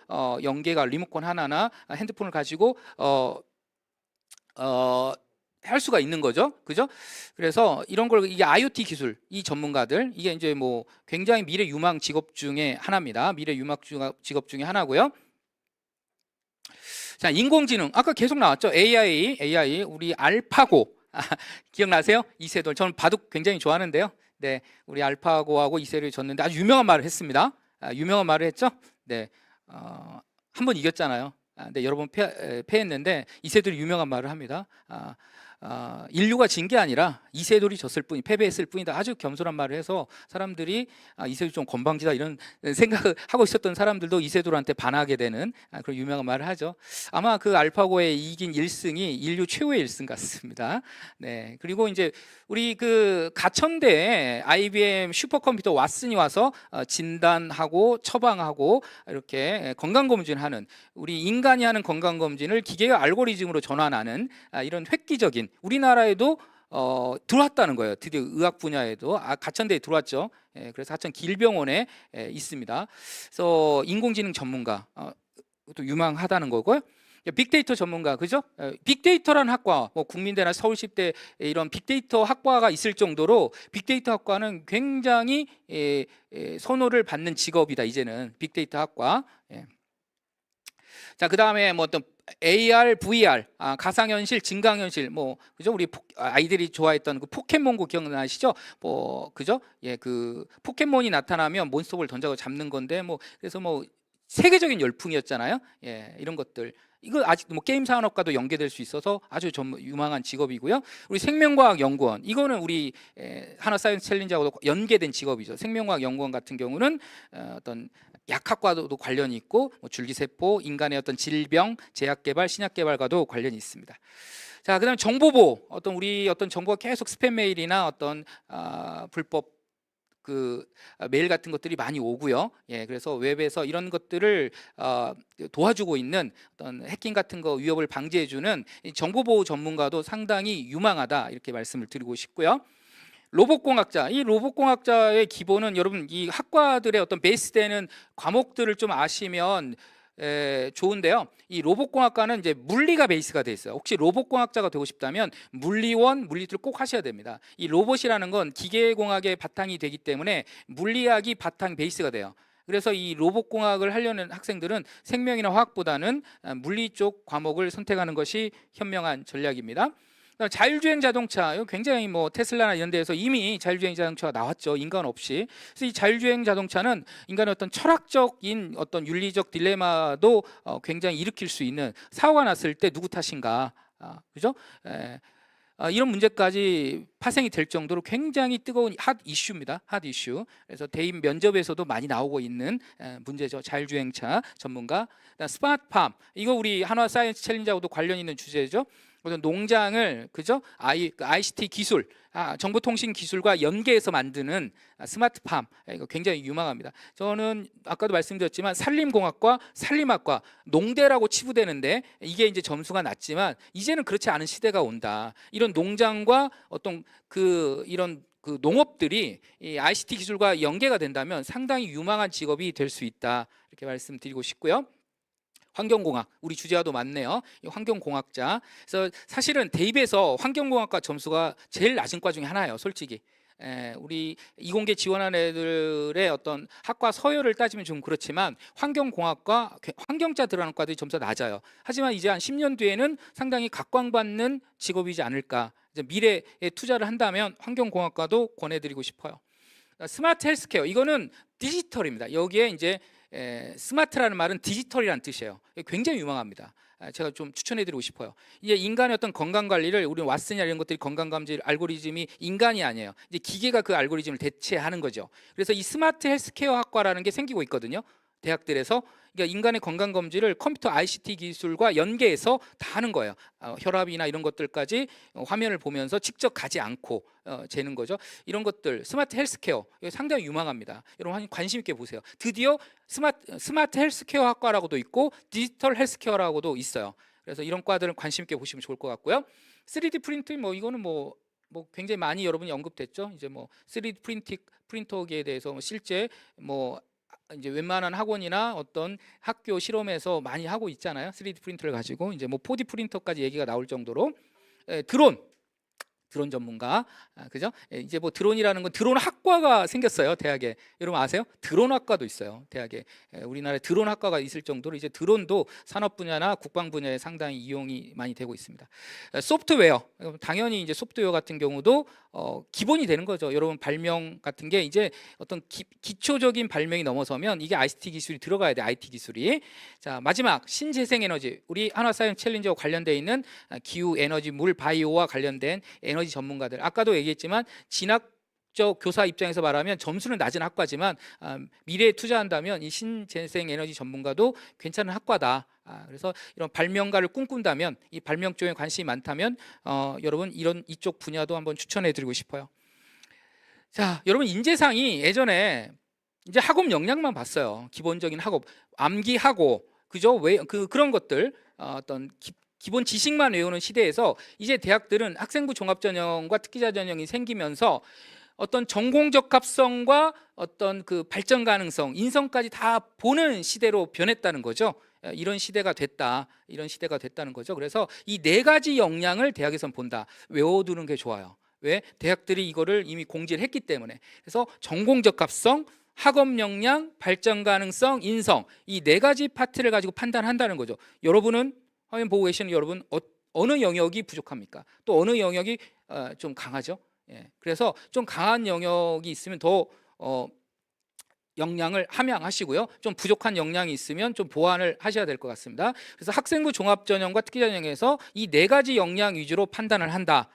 연계가 리모컨 하나나 핸드폰을 가지고 할 수가 있는 거죠, 그죠? 그래서 이런 걸 이게 IoT 기술, 이 전문가들 이게 이제 뭐 굉장히 미래 유망 직업 중에 하나입니다. 미래 유망 직업 중에 하나고요. 자, 인공지능 아까 계속 나왔죠. AI 우리 알파고 기억나세요? 이세돌 저는 바둑 굉장히 좋아하는데요. 네, 우리 알파고하고 이세돌이 졌는데 아주 유명한 말을 했습니다. 유명한 말을 했죠. 네, 한 번 이겼잖아요. 네, 여러 번 패했는데 이세돌이 유명한 말을 합니다. 인류가 진 게 아니라 이세돌이 졌을 뿐이 패배했을 뿐이다. 아주 겸손한 말을 해서 사람들이 이세돌 좀 건방지다 이런 생각을 하고 있었던 사람들도 이세돌한테 반하게 되는 그런 유명한 말을 하죠. 아마 그 알파고에 이긴 1승이 인류 최후의 1승 같습니다. 네, 그리고 이제 우리 그 가천대에 IBM 슈퍼컴퓨터 왓슨이 와서 진단하고 처방하고 이렇게 건강검진하는 우리 인간이 하는 건강검진을 기계가 알고리즘으로 전환하는 이런 획기적인 우리나라에도 들어왔다는 거예요. 드디어 의학 분야에도 가천대에 들어왔죠. 그래서 하천 길병원에 있습니다. 그래서 인공지능 전문가 또 유망하다는 거고요. 빅데이터 전문가, 그죠? 빅데이터라는 학과, 뭐 국민대나 서울시대 이런 빅데이터 학과가 있을 정도로 빅데이터 학과는 굉장히 선호를 받는 직업이다. 이제는 빅데이터 학과. 자, 그 다음에 뭐 어떤 AR, VR, 가상현실, 증강현실, 뭐 그죠? 우리 아이들이 좋아했던 그 포켓몬고 기억나시죠? 뭐 그죠? 예, 그 포켓몬이 나타나면 몬스터볼 던져서 잡는 건데 뭐 그래서 뭐 세계적인 열풍이었잖아요. 예, 이런 것들. 이거 아직 뭐 게임 산업과도 연계될 수 있어서 아주 유망한 직업이고요. 우리 생명과학 연구원 이거는 우리 하나 사이언스 챌린지하고도 연계된 직업이죠. 생명과학 연구원 같은 경우는 어떤 약학과도 관련이 있고 뭐 줄기세포, 인간의 어떤 질병, 제약 개발, 신약 개발과도 관련이 있습니다. 자, 그다음에 정보보호 우리 어떤 정보가 계속 스팸 메일이나 어떤 불법 그 메일 같은 것들이 많이 오고요. 예, 그래서 웹에서 이런 것들을 도와주고 있는 어떤 해킹 같은 거 위협을 방지해주는 이 정보보호 전문가도 상당히 유망하다 이렇게 말씀을 드리고 싶고요. 로봇공학자, 이 로봇공학자의 기본은 여러분 이 학과들의 어떤 베이스되는 과목들을 좀 아시면 좋은데요. 이 로봇공학과는 이제 물리가 베이스가 돼 있어요. 혹시 로봇공학자가 되고 싶다면 물리원, 물리를 꼭 하셔야 됩니다. 이 로봇이라는 건 기계공학의 바탕이 되기 때문에 물리학이 바탕 베이스가 돼요. 그래서 이 로봇공학을 하려는 학생들은 생명이나 화학보다는 물리 쪽 과목을 선택하는 것이 현명한 전략입니다. 자율주행 자동차, 이거 굉장히 뭐 테슬라나 이런 데에서 이미 자율주행 자동차가 나왔죠. 인간 없이. 그래서 이 자율주행 자동차는 인간의 어떤 철학적인 어떤 윤리적 딜레마도 굉장히 일으킬 수 있는, 사고가 났을 때 누구 탓인가, 그죠? 이런 문제까지 파생이 될 정도로 굉장히 뜨거운 핫 이슈입니다. 핫 이슈. 그래서 대입 면접에서도 많이 나오고 있는 문제죠. 자율주행차 전문가. 스마트팜, 이거 우리 한화 사이언스 챌린지하고도 관련 있는 주제죠. 어떤 농장을, 그죠? ICT 기술, 정보통신 기술과 연계해서 만드는 스마트팜, 이거 굉장히 유망합니다. 저는 아까도 말씀드렸지만 산림공학과 산림학과 농대라고 치부되는데 이게 이제 점수가 낮지만 이제는 그렇지 않은 시대가 온다. 이런 농장과 어떤 이런 농업들이 이 ICT 기술과 연계가 된다면 상당히 유망한 직업이 될 수 있다. 이렇게 말씀드리고 싶고요. 환경공학, 우리 주제와도 맞네요. 이 환경공학자. 그래서 사실은 대입에서 환경공학과 점수가 제일 낮은 과 중에 하나예요, 솔직히. 우리 이공계 지원한 애들의 어떤 학과 서열을 따지면 좀 그렇지만 환경공학과 환경자 들어가는 과들이 점수가 낮아요. 하지만 이제 한 10년 뒤에는 상당히 각광받는 직업이지 않을까. 이제 미래에 투자를 한다면 환경공학과도 권해드리고 싶어요. 스마트 헬스케어, 이거는 디지털입니다. 여기에 이제 스마트라는 말은 디지털이라는 뜻이에요. 굉장히 유망합니다. 제가 좀 추천해드리고 싶어요. 이제 인간의 어떤 건강 관리를, 우리 왓슨이나 이런 것들이 건강 감지 알고리즘이 인간이 아니에요. 이제 기계가 그 알고리즘을 대체하는 거죠. 그래서 이 스마트 헬스케어 학과라는 게 생기고 있거든요. 대학들에서. 그러니까 인간의 건강 검지를 컴퓨터 ICT 기술과 연계해서 다 하는 거예요. 혈압이나 이런 것들까지 화면을 보면서 직접 가지 않고 재는 거죠. 이런 것들 스마트 헬스케어 상당히 유망합니다. 여러분 관심 있게 보세요. 드디어 스마트 헬스케어 학과라고도 있고 디지털 헬스케어라고도 있어요. 그래서 이런 과들은 관심 있게 보시면 좋을 것 같고요. 3D 프린팅, 뭐 이거는 뭐 굉장히 많이 여러분이 언급됐죠. 이제 뭐 3D 프린터기에 대해서 실제 뭐 이제 웬만한 학원이나 어떤 학교 실험에서 많이 하고 있잖아요. 3D 프린터를 가지고 이제 뭐 4D 프린터까지 얘기가 나올 정도로. 드론 전문가, 그죠? 이제 뭐 드론이라는 건 드론 학과가 생겼어요, 대학에. 여러분 아세요? 드론 학과도 있어요, 대학에. 우리나라에 드론 학과가 있을 정도로 이제 드론도 산업 분야나 국방 분야에 상당히 이용이 많이 되고 있습니다. 소프트웨어, 당연히 이제 소프트웨어 같은 경우도 기본이 되는 거죠. 여러분 발명 같은 게 이제 어떤 기초적인 발명이 넘어서면 이게 ICT 기술이 들어가야 돼, IT 기술이. 자, 마지막 신재생에너지, 우리 한화사이언스 챌린지와 관련돼 있는 기후, 에너지, 물, 바이오와 관련된 에너지 전문가들, 아까도 얘기했지만 진학적 교사 입장에서 말하면 점수는 낮은 학과지만 미래에 투자한다면 이 신재생 에너지 전문가도 괜찮은 학과다. 그래서 이런 발명가를 꿈꾼다면, 이 발명 쪽에 관심이 많다면 여러분 이쪽 분야도 한번 추천해드리고 싶어요. 자, 여러분 인재상이 예전에 이제 학업 역량만 봤어요. 기본적인 학업, 암기하고, 그죠? 그런 것들, 어떤 기본 지식만 외우는 시대에서 이제 대학들은 학생부 종합전형과 특기자 전형이 생기면서 어떤 전공 적합성과 어떤 그 발전 가능성, 인성까지 다 보는 시대로 변했다는 거죠. 이런 시대가 됐다. 이런 시대가 됐다는 거죠. 그래서 이 네 가지 역량을 대학에선 본다. 외워두는 게 좋아요. 왜? 대학들이 이거를 이미 공지를 했기 때문에. 그래서 전공 적합성, 학업 역량, 발전 가능성, 인성, 이 네 가지 파트를 가지고 판단한다는 거죠. 여러분은, 화면 보고 계시는 여러분, 어느 영역이 부족합니까? 또 어느 영역이 좀 강하죠? 예, 그래서 좀 강한 영역이 있으면 더 역량을 함양하시고요. 좀 부족한 역량이 있으면 좀 보완을 하셔야 될 것 같습니다. 그래서 학생부 종합전형과 특기전형에서 이 네 가지 역량 위주로 판단을 한다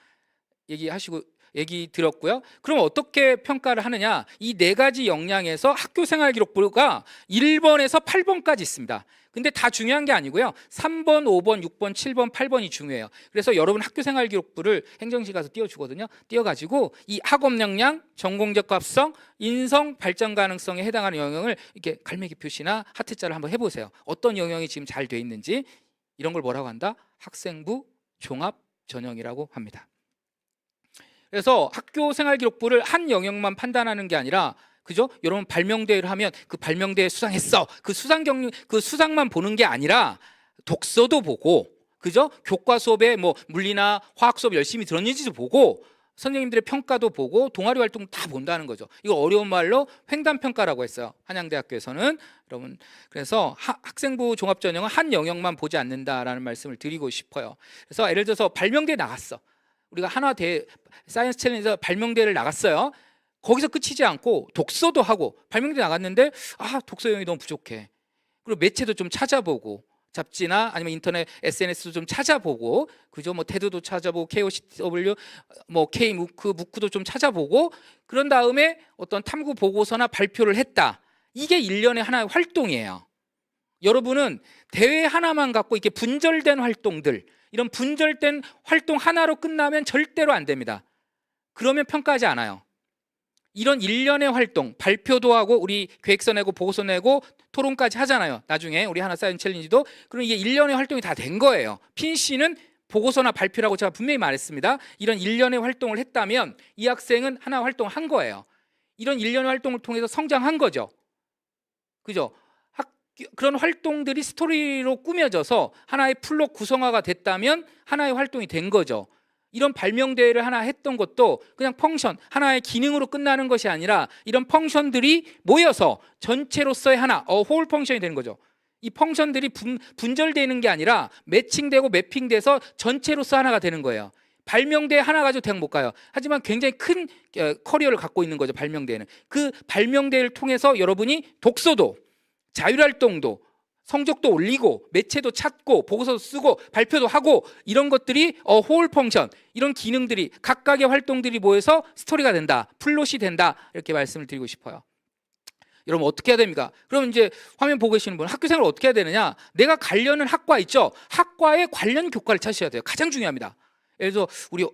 얘기하시고, 얘기 드렸고요. 그럼 어떻게 평가를 하느냐? 이 네 가지 역량에서 학교 생활 기록부가 1번에서 8번까지 있습니다. 근데 다 중요한 게 아니고요. 3번, 5번, 6번, 7번, 8번이 중요해요. 그래서 여러분 학교 생활 기록부를 행정실 가서 띄워주거든요. 띄워가지고 이 학업 역량, 전공적 합성, 인성, 발전 가능성에 해당하는 영역을 이렇게 갈매기 표시나 하트자를 한번 해보세요. 어떤 영역이 지금 잘 돼 있는지. 이런 걸 뭐라고 한다? 학생부 종합 전형이라고 합니다. 그래서 학교 생활 기록부를 한 영역만 판단하는 게 아니라, 그죠? 여러분 발명대회를 하면 그 발명대회 수상했어. 그 수상 경력, 그 수상만 보는 게 아니라 독서도 보고, 그죠? 교과 수업에 뭐 물리나 화학 수업 열심히 들었는지도 보고, 선생님들의 평가도 보고, 동아리 활동 다 본다는 거죠. 이거 어려운 말로 횡단 평가라고 했어요. 한양대학교에서는. 여러분, 그래서 학생부 종합 전형은 한 영역만 보지 않는다라는 말씀을 드리고 싶어요. 그래서 예를 들어서 발명대회 나갔어. 우리가 한화대 사이언스 챌린지에서 발명대회를 나갔어요. 거기서 끝이지 않고 독서도 하고, 발명대 나갔는데 독서 영역이 너무 부족해. 그리고 매체도 좀 찾아보고, 잡지나 아니면 인터넷 SNS도 좀 찾아보고, 그죠? 뭐 테드도 찾아보고, KOCW, 뭐 무크도 좀 찾아보고, 그런 다음에 어떤 탐구 보고서나 발표를 했다. 이게 1년의 하나의 활동이에요. 여러분은 대회 하나만 갖고 이렇게 분절된 활동들, 이런 분절된 활동 하나로 끝나면 절대로 안 됩니다. 그러면 평가하지 않아요. 이런 일련의 활동, 발표도 하고 우리 계획서 내고 보고서 내고 토론까지 하잖아요. 나중에 우리 하나 사이언스 챌린지도. 그럼 이게 일련의 활동이 다 된 거예요. 핀씨는 보고서나 발표라고 제가 분명히 말했습니다. 이런 일련의 활동을 했다면 이 학생은 하나 활동을 한 거예요. 이런 일련의 활동을 통해서 성장한 거죠. 그죠? 그런 활동들이 스토리로 꾸며져서 하나의 플롯 구성화가 됐다면 하나의 활동이 된 거죠. 이런 발명대회를 하나 했던 것도 그냥 펑션, 하나의 기능으로 끝나는 것이 아니라 이런 펑션들이 모여서 전체로서의 하나, 홀 펑션이 되는 거죠. 이 펑션들이 분절되는 게 아니라 매칭되고 매핑돼서 전체로서 하나가 되는 거예요. 발명대회 하나 가지고 대학 못 가요. 하지만 굉장히 큰 커리어를 갖고 있는 거죠. 발명대회는. 그 발명대회를 통해서 여러분이 독서도, 자율활동도, 성적도 올리고, 매체도 찾고, 보고서도 쓰고, 발표도 하고, 이런 것들이 홀 펑션, 이런 기능들이, 각각의 활동들이 모여서 스토리가 된다, 플롯이 된다, 이렇게 말씀을 드리고 싶어요. 여러분 어떻게 해야 됩니까? 그럼 이제 화면 보고 계시는 분, 학교 생활을 어떻게 해야 되느냐? 내가 관련은 학과 있죠? 학과에 관련 교과를 찾으셔야 돼요. 가장 중요합니다. 예를 들어서 우리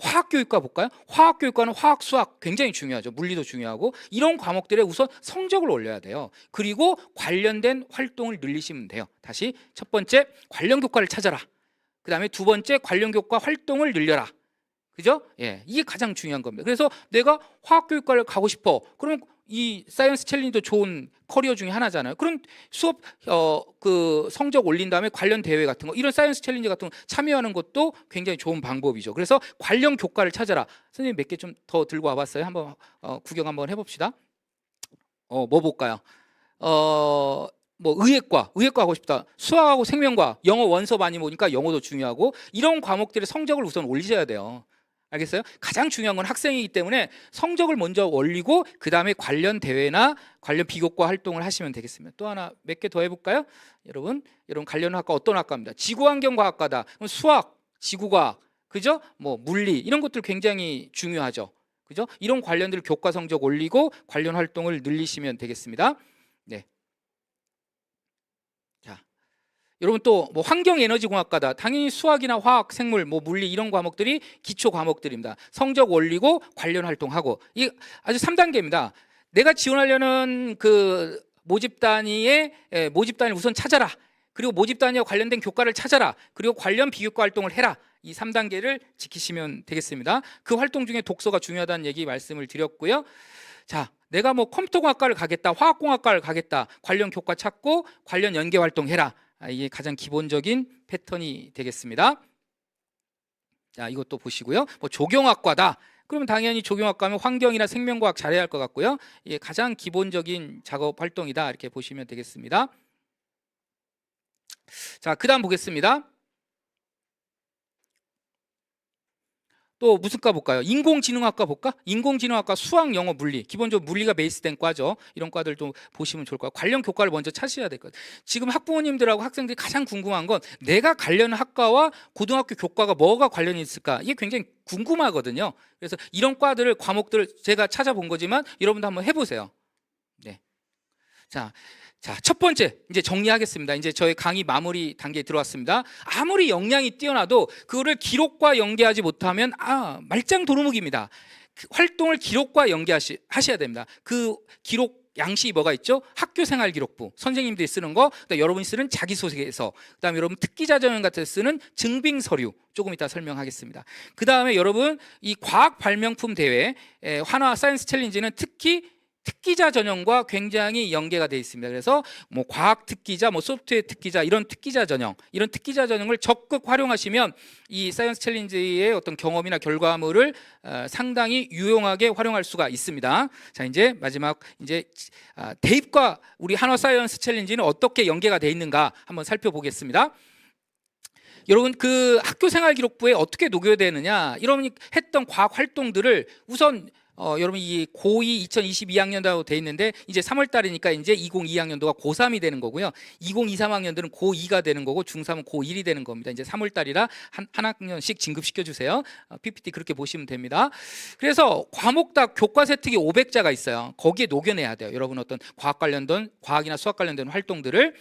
화학교육과 볼까요? 화학교육과는 화학, 수학 굉장히 중요하죠. 물리도 중요하고, 이런 과목들에 우선 성적을 올려야 돼요. 그리고 관련된 활동을 늘리시면 돼요. 다시 첫 번째, 관련 교과를 찾아라. 그 다음에 두 번째, 관련 교과 활동을 늘려라. 그죠? 예, 이게 가장 중요한 겁니다. 그래서 내가 화학교육과를 가고 싶어. 그러면 이 사이언스 챌린지도 좋은 커리어 중에 하나잖아요. 그럼 수업 그 성적 올린 다음에 관련 대회 같은 거, 이런 사이언스 챌린지 같은 거 참여하는 것도 굉장히 좋은 방법이죠. 그래서 관련 교과를 찾아라. 선생님 몇 개 좀 더 들고 와봤어요. 한번 구경 한번 해봅시다. 뭐 볼까요? 뭐 의예과 하고 싶다. 수학하고 생명과학, 영어 원서 많이 보니까 영어도 중요하고, 이런 과목들의 성적을 우선 올리셔야 돼요. 알겠어요? 가장 중요한 건 학생이기 때문에 성적을 먼저 올리고 그 다음에 관련 대회나 관련 비교과 활동을 하시면 되겠습니다. 또 하나 몇 개 더 해볼까요? 여러분 관련 학과 어떤 학과입니다. 지구환경과학과다. 그럼 수학, 지구과학, 그죠? 뭐 물리, 이런 것들 굉장히 중요하죠. 그죠? 이런 관련들 교과 성적 올리고 관련 활동을 늘리시면 되겠습니다. 네. 자, 여러분 또 뭐 환경에너지공학과다. 당연히 수학이나 화학, 생물, 뭐 물리, 이런 과목들이 기초 과목들입니다. 성적 올리고 관련 활동하고, 이 아주 3단계입니다. 내가 지원하려는 그 모집 단위를 우선 찾아라. 그리고 모집 단위와 관련된 교과를 찾아라. 그리고 관련 비교과 활동을 해라. 이 3단계를 지키시면 되겠습니다. 그 활동 중에 독서가 중요하다는 얘기 말씀을 드렸고요. 자, 내가 뭐 컴퓨터공학과를 가겠다, 화학공학과를 가겠다. 관련 교과 찾고 관련 연계 활동해라. 이게 가장 기본적인 패턴이 되겠습니다. 자, 이것도 보시고요. 뭐 조경학과다. 그러면 당연히 조경학과면 환경이나 생명과학 잘해야 할 것 같고요. 이게 가장 기본적인 작업 활동이다. 이렇게 보시면 되겠습니다. 자, 그다음 보겠습니다. 또 무슨 과 볼까요? 인공지능학과 볼까? 인공지능학과 수학, 영어, 물리. 기본적으로 물리가 베이스된 과죠. 이런 과들도 보시면 좋을 것 같고 관련 교과를 먼저 찾으셔야 될 것 같아요. 지금 학부모님들하고 학생들이 가장 궁금한 건 내가 관련 학과와 고등학교 교과가 뭐가 관련이 있을까? 이게 굉장히 궁금하거든요. 그래서 이런 과들을 과목들을 제가 찾아본 거지만 여러분도 한번 해보세요. 네. 자, 첫 번째 이제 정리하겠습니다. 이제 저희 강의 마무리 단계에 들어왔습니다. 아무리 역량이 뛰어나도 그거를 기록과 연계하지 못하면 말짱 도루묵입니다. 그 활동을 기록과 연계하셔야 됩니다. 그 기록 양식이 뭐가 있죠? 학교생활 기록부, 선생님들이 쓰는 거, 그다음에 여러분이 쓰는 자기소개서, 그다음에 여러분 특기자전형 같은 데 쓰는 증빙 서류, 조금 이따 설명하겠습니다. 그다음에 여러분 이 과학 발명품 대회, 하나 사이언스 챌린지는 특히 특기자 전형과 굉장히 연계가 되어 있습니다. 그래서 뭐 과학 특기자, 뭐 소프트웨어 특기자 이런 특기자 전형을 적극 활용하시면 이 사이언스 챌린지의 어떤 경험이나 결과물을 상당히 유용하게 활용할 수가 있습니다. 자, 이제 마지막 이제 대입과 우리 한화 사이언스 챌린지는 어떻게 연계가 되어 있는가 한번 살펴보겠습니다. 여러분 그 학교생활 기록부에 어떻게 녹여야 되느냐, 여러분이 했던 과학 활동들을 우선 여러분 이 고2 2022학년도로 돼 있는데 이제 3월 달이니까 이제 2022학년도가 고3이 되는 거고요. 2023학년도는 고2가 되는 거고 중3은 고1이 되는 겁니다. 이제 3월 달이라 한 학년씩 진급시켜 주세요. PPT 그렇게 보시면 됩니다. 그래서 과목당 교과 세특이 500자가 있어요. 거기에 녹여내야 돼요. 여러분 어떤 과학 관련된 과학이나 수학 관련된 활동들을.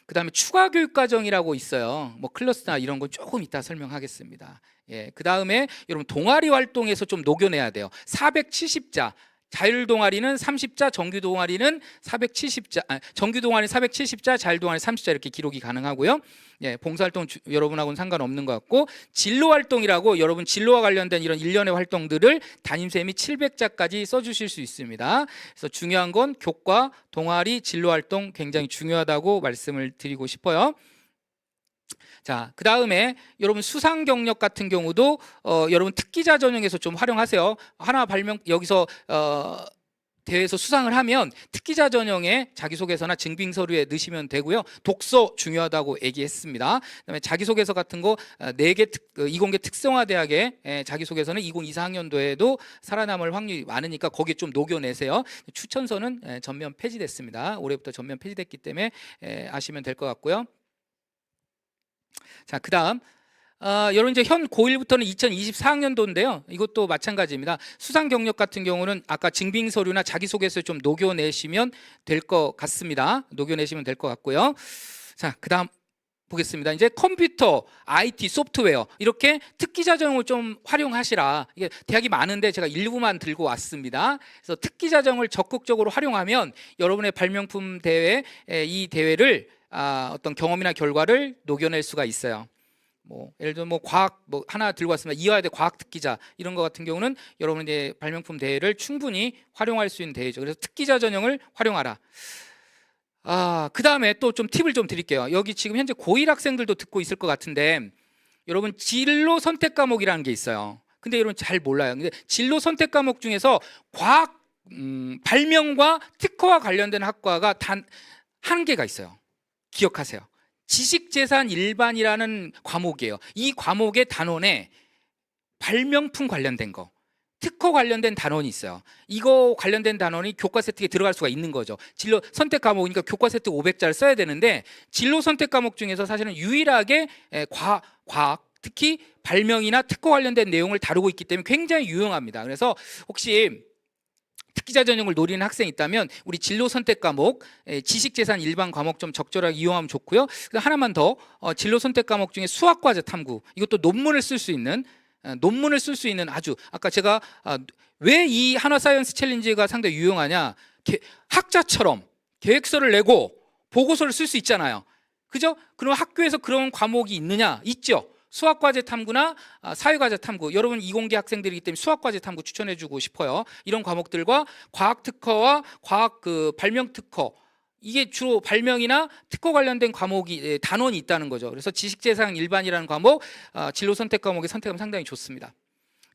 그다음에 추가 교육 과정이라고 있어요. 뭐 클러스나 이런 건 조금 이따 설명하겠습니다. 예, 그다음에 여러분 동아리 활동에서 좀 녹여내야 돼요. 470자. 자율 동아리는 30자, 정규 동아리는 470자, 정규 동아리 470자, 자율 동아리 30자 이렇게 기록이 가능하고요. 예, 봉사활동 여러분하고는 상관없는 것 같고, 진로 활동이라고 여러분 진로와 관련된 이런 일련의 활동들을 담임쌤이 700자까지 써주실 수 있습니다. 그래서 중요한 건 교과, 동아리, 진로 활동 굉장히 중요하다고 말씀을 드리고 싶어요. 자, 그 다음에 여러분 수상 경력 같은 경우도 여러분 특기자 전형에서 좀 활용하세요. 하나 발명 여기서 대회에서 수상을 하면 특기자 전형에 자기소개서나 증빙 서류에 넣으시면 되고요. 독서 중요하다고 얘기했습니다. 그다음에 자기소개서 같은 거 4개 이공계 특성화대학의 자기소개서는 2024학년도에도 살아남을 확률이 많으니까 거기에 좀 녹여내세요. 추천서는 전면 폐지됐습니다. 올해부터 전면 폐지됐기 때문에 아시면 될 것 같고요. 자, 그다음 여러분 이제 현 고1부터는 2024학년도인데요. 이것도 마찬가지입니다. 수상 경력 같은 경우는 아까 증빙 서류나 자기소개서 좀 녹여내시면 될 것 같습니다. 녹여내시면 될 것 같고요. 자, 그다음 보겠습니다. 이제 컴퓨터, IT, 소프트웨어 이렇게 특기자 전형을 좀 활용하시라. 이게 대학이 많은데 제가 일부만 들고 왔습니다. 그래서 특기자 전형을 적극적으로 활용하면 여러분의 발명품 대회, 이 대회를 어떤 경험이나 결과를 녹여낼 수가 있어요. 뭐 예를 들어 뭐 과학 뭐 하나 들고 왔습니다. 이화여대 과학 특기자 이런 거 같은 경우는 여러분의 발명품 대회를 충분히 활용할 수 있는 대회죠. 그래서 특기자 전형을 활용하라. 그 다음에 또 좀 팁을 좀 드릴게요. 여기 지금 현재 고1 학생들도 듣고 있을 것 같은데 여러분 진로 선택 과목이라는 게 있어요. 근데 여러분 잘 몰라요. 근데 진로 선택 과목 중에서 과학 발명과 특허와 관련된 학과가 단 한 개가 있어요. 기억하세요. 지식재산 일반이라는 과목이에요. 이 과목의 단원에 발명품 관련된 거, 특허 관련된 단원이 있어요. 이거 관련된 단원이 교과 세특에 들어갈 수가 있는 거죠. 진로 선택 과목이니까 교과 세특 500자를 써야 되는데 진로 선택 과목 중에서 사실은 유일하게 과학, 특히 발명이나 특허 관련된 내용을 다루고 있기 때문에 굉장히 유용합니다. 그래서 혹시 특기자 전형을 노리는 학생이 있다면 우리 진로 선택 과목, 지식재산 일반 과목 좀 적절하게 이용하면 좋고요. 하나만 더, 진로 선택 과목 중에 수학과제 탐구, 이것도 논문을 쓸 수 있는 아주 아까 제가 왜 이 한화 사이언스 챌린지가 상당히 유용하냐, 학자처럼 계획서를 내고 보고서를 쓸 수 있잖아요. 그죠? 그럼 학교에서 그런 과목이 있느냐? 있죠. 수학과제 탐구나 사회과제 탐구, 여러분 이공계 학생들이기 때문에 수학과제 탐구 추천해주고 싶어요. 이런 과목들과 과학 특허와 과학 발명 특허, 이게 주로 발명이나 특허 관련된 과목이 단원이 있다는 거죠. 그래서 지식재산 일반이라는 과목, 진로 선택 과목에 선택하면 상당히 좋습니다.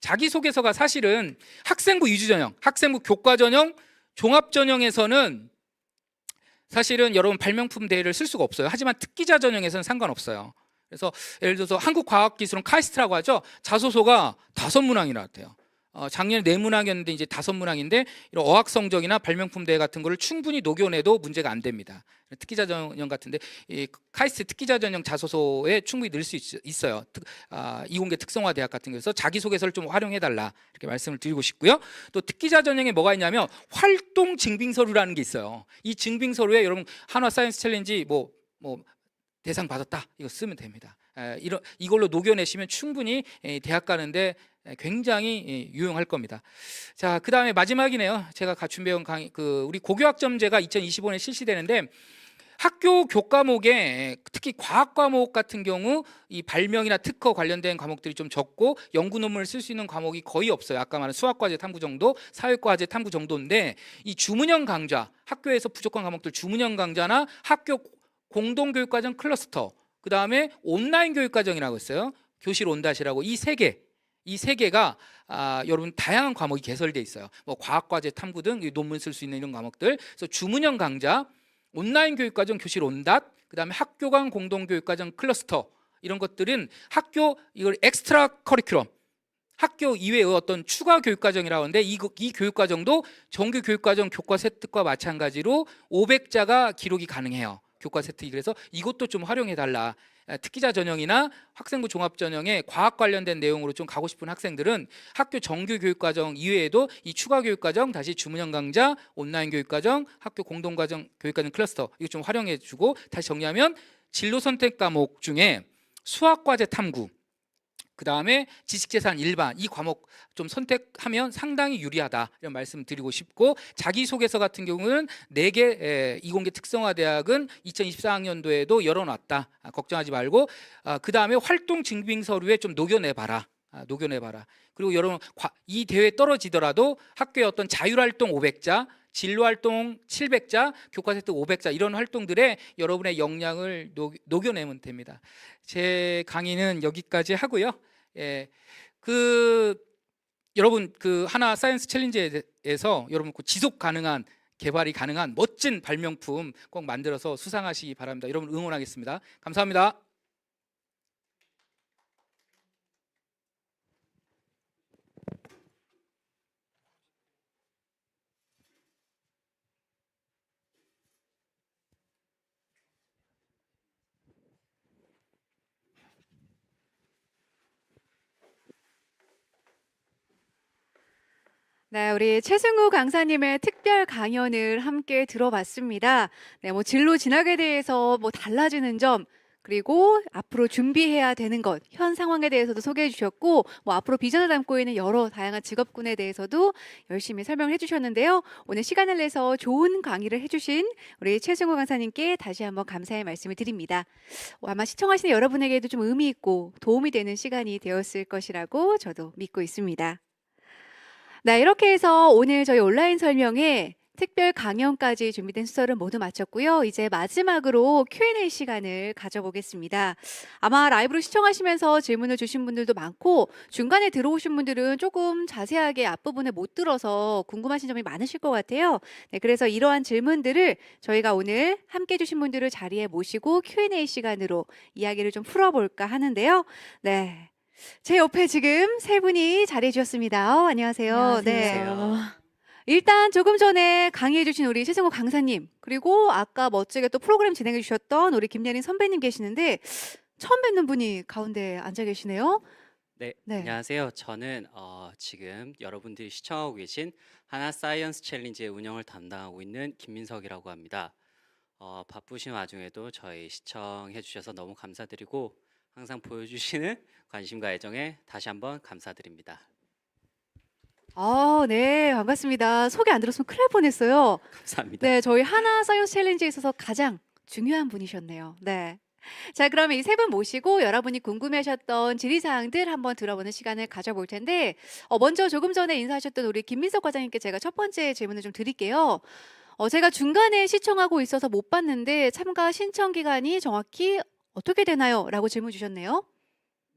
자기소개서가 사실은 학생부 위주 전형, 학생부 교과 전형, 종합 전형에서는 사실은 여러분 발명품 대회를 쓸 수가 없어요. 하지만 특기자 전형에서는 상관없어요. 그래서 예를 들어서 한국과학기술원 카이스트라고 하죠. 자소서가 5문항이 나왔대요. 작년에 4문항이었는데 이제 5문항인데 이런 어학 성적이나 발명품 대회 같은 거를 충분히 녹여내도 문제가 안 됩니다. 특기자 전형 같은데 이 카이스트 특기자 전형 자소서에 충분히 넣을 수 있어요. 이공계 특성화 대학 같은 경우에서 자기소개서를 좀 활용해달라 이렇게 말씀을 드리고 싶고요. 또 특기자 전형에 뭐가 있냐면 활동 증빙서류라는 게 있어요. 이 증빙서류에 여러분 한화 사이언스 챌린지 뭐 대상 받았다 이거 쓰면 됩니다. 이걸로 녹여내시면 충분히 대학 가는데 굉장히 유용할 겁니다. 자, 그 다음에 마지막이네요. 제가 준비해온 강의, 우리 고교학점제가 2025년에 실시되는데 학교 교과목에 특히 과학 과목 같은 경우 이 발명이나 특허 관련된 과목들이 좀 적고 연구 논문을 쓸 수 있는 과목이 거의 없어요. 아까 말한 수학과제 탐구 정도, 사회과제 탐구 정도인데 이 주문형 강좌, 학교에서 부족한 과목들 주문형 강좌나 학교 공동교육과정 클러스터, 그 다음에 온라인 교육과정이라고 있어요. 교실 온다시라고 이 세 개가 여러분 다양한 과목이 개설돼 있어요. 뭐 과학과제 탐구 등 논문 쓸 수 있는 이런 과목들. 그래서 주문형 강좌, 온라인 교육과정 교실 온닷, 그다음에 학교 간 공동교육과정 클러스터 이런 것들은 학교 이걸 엑스트라 커리큘럼 학교 이외의 어떤 추가 교육과정이라고 하는데 이 교육과정도 정규 교육과정 교과 세특과 마찬가지로 500자가 기록이 가능해요. 교과 세특이. 그래서 이것도 좀 활용해 달라. 특기자 전형이나 학생부 종합 전형에 과학 관련된 내용으로 좀 가고 싶은 학생들은 학교 정규 교육과정 이외에도 이 추가 교육과정, 다시 주문형 강좌, 온라인 교육과정, 학교 공동과정 교육과정 클러스터 이거 좀 활용해 주고, 다시 정리하면 진로 선택 과목 중에 수학과제 탐구, 그 다음에 지식재산 일반 이 과목 좀 선택하면 상당히 유리하다 이런 말씀 드리고 싶고, 자기소개서 같은 경우는 4개 이공계 특성화 대학은 2024학년도에도 열어놨다. 걱정하지 말고 그 다음에 활동 증빙 서류에 좀 녹여내봐라. 그리고 여러분 이 대회 떨어지더라도 학교의 어떤 자율활동 500자, 진로활동 700자, 교과세특 500자 이런 활동들에 여러분의 역량을 녹여내면 됩니다. 제 강의는 여기까지 하고요. 여러분 하나 사이언스 챌린지에서 여러분 지속 가능한 개발이 가능한 멋진 발명품 꼭 만들어서 수상하시기 바랍니다. 여러분 응원하겠습니다. 감사합니다. 네, 우리 최승우 강사님의 특별 강연을 함께 들어봤습니다. 네, 뭐 진로 진학에 대해서 뭐 달라지는 점, 그리고 앞으로 준비해야 되는 것, 현 상황에 대해서도 소개해 주셨고, 뭐 앞으로 비전을 담고 있는 여러 다양한 직업군에 대해서도 열심히 설명을 해주셨는데요. 오늘 시간을 내서 좋은 강의를 해주신 우리 최승우 강사님께 다시 한번 감사의 말씀을 드립니다. 아마 시청하시는 여러분에게도 좀 의미 있고 도움이 되는 시간이 되었을 것이라고 저도 믿고 있습니다. 네, 이렇게 해서 오늘 저희 온라인 설명회 특별 강연까지 준비된 수설은 모두 마쳤고요. 이제 마지막으로 Q&A 시간을 가져보겠습니다. 아마 라이브로 시청하시면서 질문을 주신 분들도 많고 중간에 들어오신 분들은 조금 자세하게 앞부분에 못 들어서 궁금하신 점이 많으실 것 같아요. 네, 그래서 이러한 질문들을 저희가 오늘 함께 해주신 분들을 자리에 모시고 Q&A 시간으로 이야기를 좀 풀어볼까 하는데요. 네. 제 옆에 지금 3분이 자리해 주셨습니다. 안녕하세요. 네. 일단 조금 전에 강의해 주신 우리 최승호 강사님, 그리고 아까 멋지게 또 프로그램 진행해 주셨던 우리 김예린 선배님 계시는데 처음 뵙는 분이 가운데 앉아 계시네요. 네, 네. 안녕하세요. 저는 지금 여러분들이 시청하고 계신 하나 사이언스 챌린지의 운영을 담당하고 있는 김민석이라고 합니다. 바쁘신 와중에도 저희 시청해 주셔서 너무 감사드리고 항상 보여주시는 관심과 애정에 다시 한번 감사드립니다. 네, 반갑습니다. 소개 안 들었으면 큰일 날 뻔했어요. 감사합니다. 네, 저희 하나 사이언스 챌린지에 있어서 가장 중요한 분이셨네요. 네. 자, 그러면 이 3분 모시고 여러분이 궁금해하셨던 질의사항들 한번 들어보는 시간을 가져볼 텐데, 먼저 조금 전에 인사하셨던 우리 김민석 과장님께 제가 첫 번째 질문을 좀 드릴게요. 제가 중간에 시청하고 있어서 못 봤는데 참가 신청 기간이 정확히 어떻게 되나요? 라고 질문 주셨네요.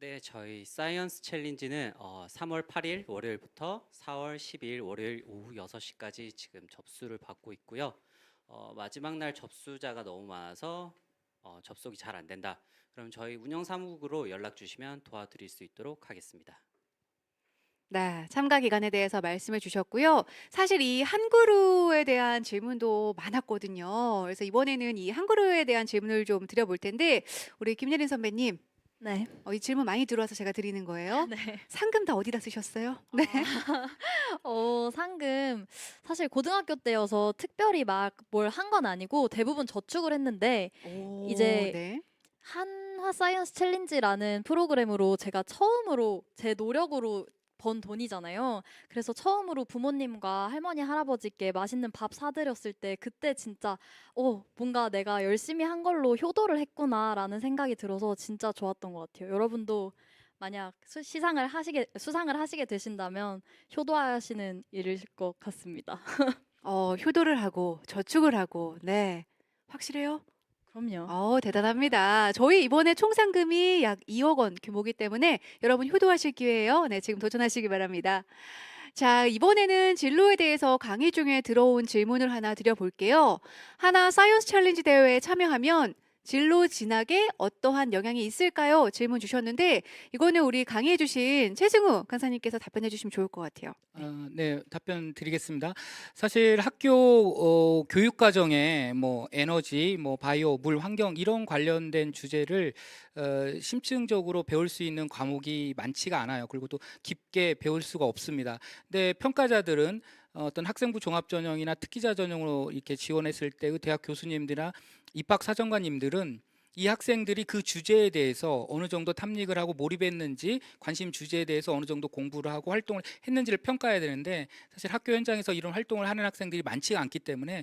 네, 저희 사이언스 챌린지는 3월 8일 월요일부터 4월 12일 월요일 오후 6시까지 지금 접수를 받고 있고요. 마지막 날 접수자가 너무 많아서 접속이 잘 안 된다. 그럼 저희 운영사무국으로 연락 주시면 도와드릴 수 있도록 하겠습니다. 네, 참가 기간에 대해서 말씀해 주셨고요. 사실 이 한그루에 대한 질문도 많았거든요. 그래서 이번에는 이 한그루에 대한 질문을 좀 드려볼 텐데 우리 김예린 선배님, 네. 이 질문 많이 들어와서 제가 드리는 거예요. 네. 상금 다 어디다 쓰셨어요? 네. 상금 사실 고등학교 때여서 특별히 막 뭘 한 건 아니고 대부분 저축을 했는데 오, 이제 네. 한화 사이언스 챌린지라는 프로그램으로 제가 처음으로 제 노력으로 번 돈이잖아요. 그래서 처음으로 부모님과 할머니, 할아버지께 맛있는 밥 사드렸을 때 그때 진짜 뭔가 내가 열심히 한 걸로 효도를 했구나라는 생각이 들어서 진짜 좋았던 것 같아요. 여러분도 만약 수상을 하시게 되신다면 효도하시는 일일 것 같습니다. 효도를 하고 저축을 하고, 네. 확실해요? 그럼요. 대단합니다. 저희 이번에 총 상금이 약 2억 원 규모이기 때문에 여러분 효도하실 기회예요. 네, 지금 도전하시기 바랍니다. 자, 이번에는 진로에 대해서 강의 중에 들어온 질문을 하나 드려볼게요. 하나 사이언스 챌린지 대회에 참여하면 진로 진학에 어떠한 영향이 있을까요? 질문 주셨는데 이거는 우리 강의해 주신 최승우 강사님께서 답변해 주시면 좋을 것 같아요. 네, 답변 드리겠습니다. 사실 학교 교육 과정에 뭐 에너지, 뭐 바이오, 물, 환경 이런 관련된 주제를 심층적으로 배울 수 있는 과목이 많지가 않아요. 그리고 또 깊게 배울 수가 없습니다. 근데 평가자들은 어떤 학생부 종합 전형이나 특기자 전형으로 이렇게 지원했을 때의 대학 교수님들이나 입학 사정관님들은 이 학생들이 그 주제에 대해서 어느 정도 탐닉을 하고 몰입했는지, 관심 주제에 대해서 어느 정도 공부를 하고 활동을 했는지를 평가해야 되는데 사실 학교 현장에서 이런 활동을 하는 학생들이 많지가 않기 때문에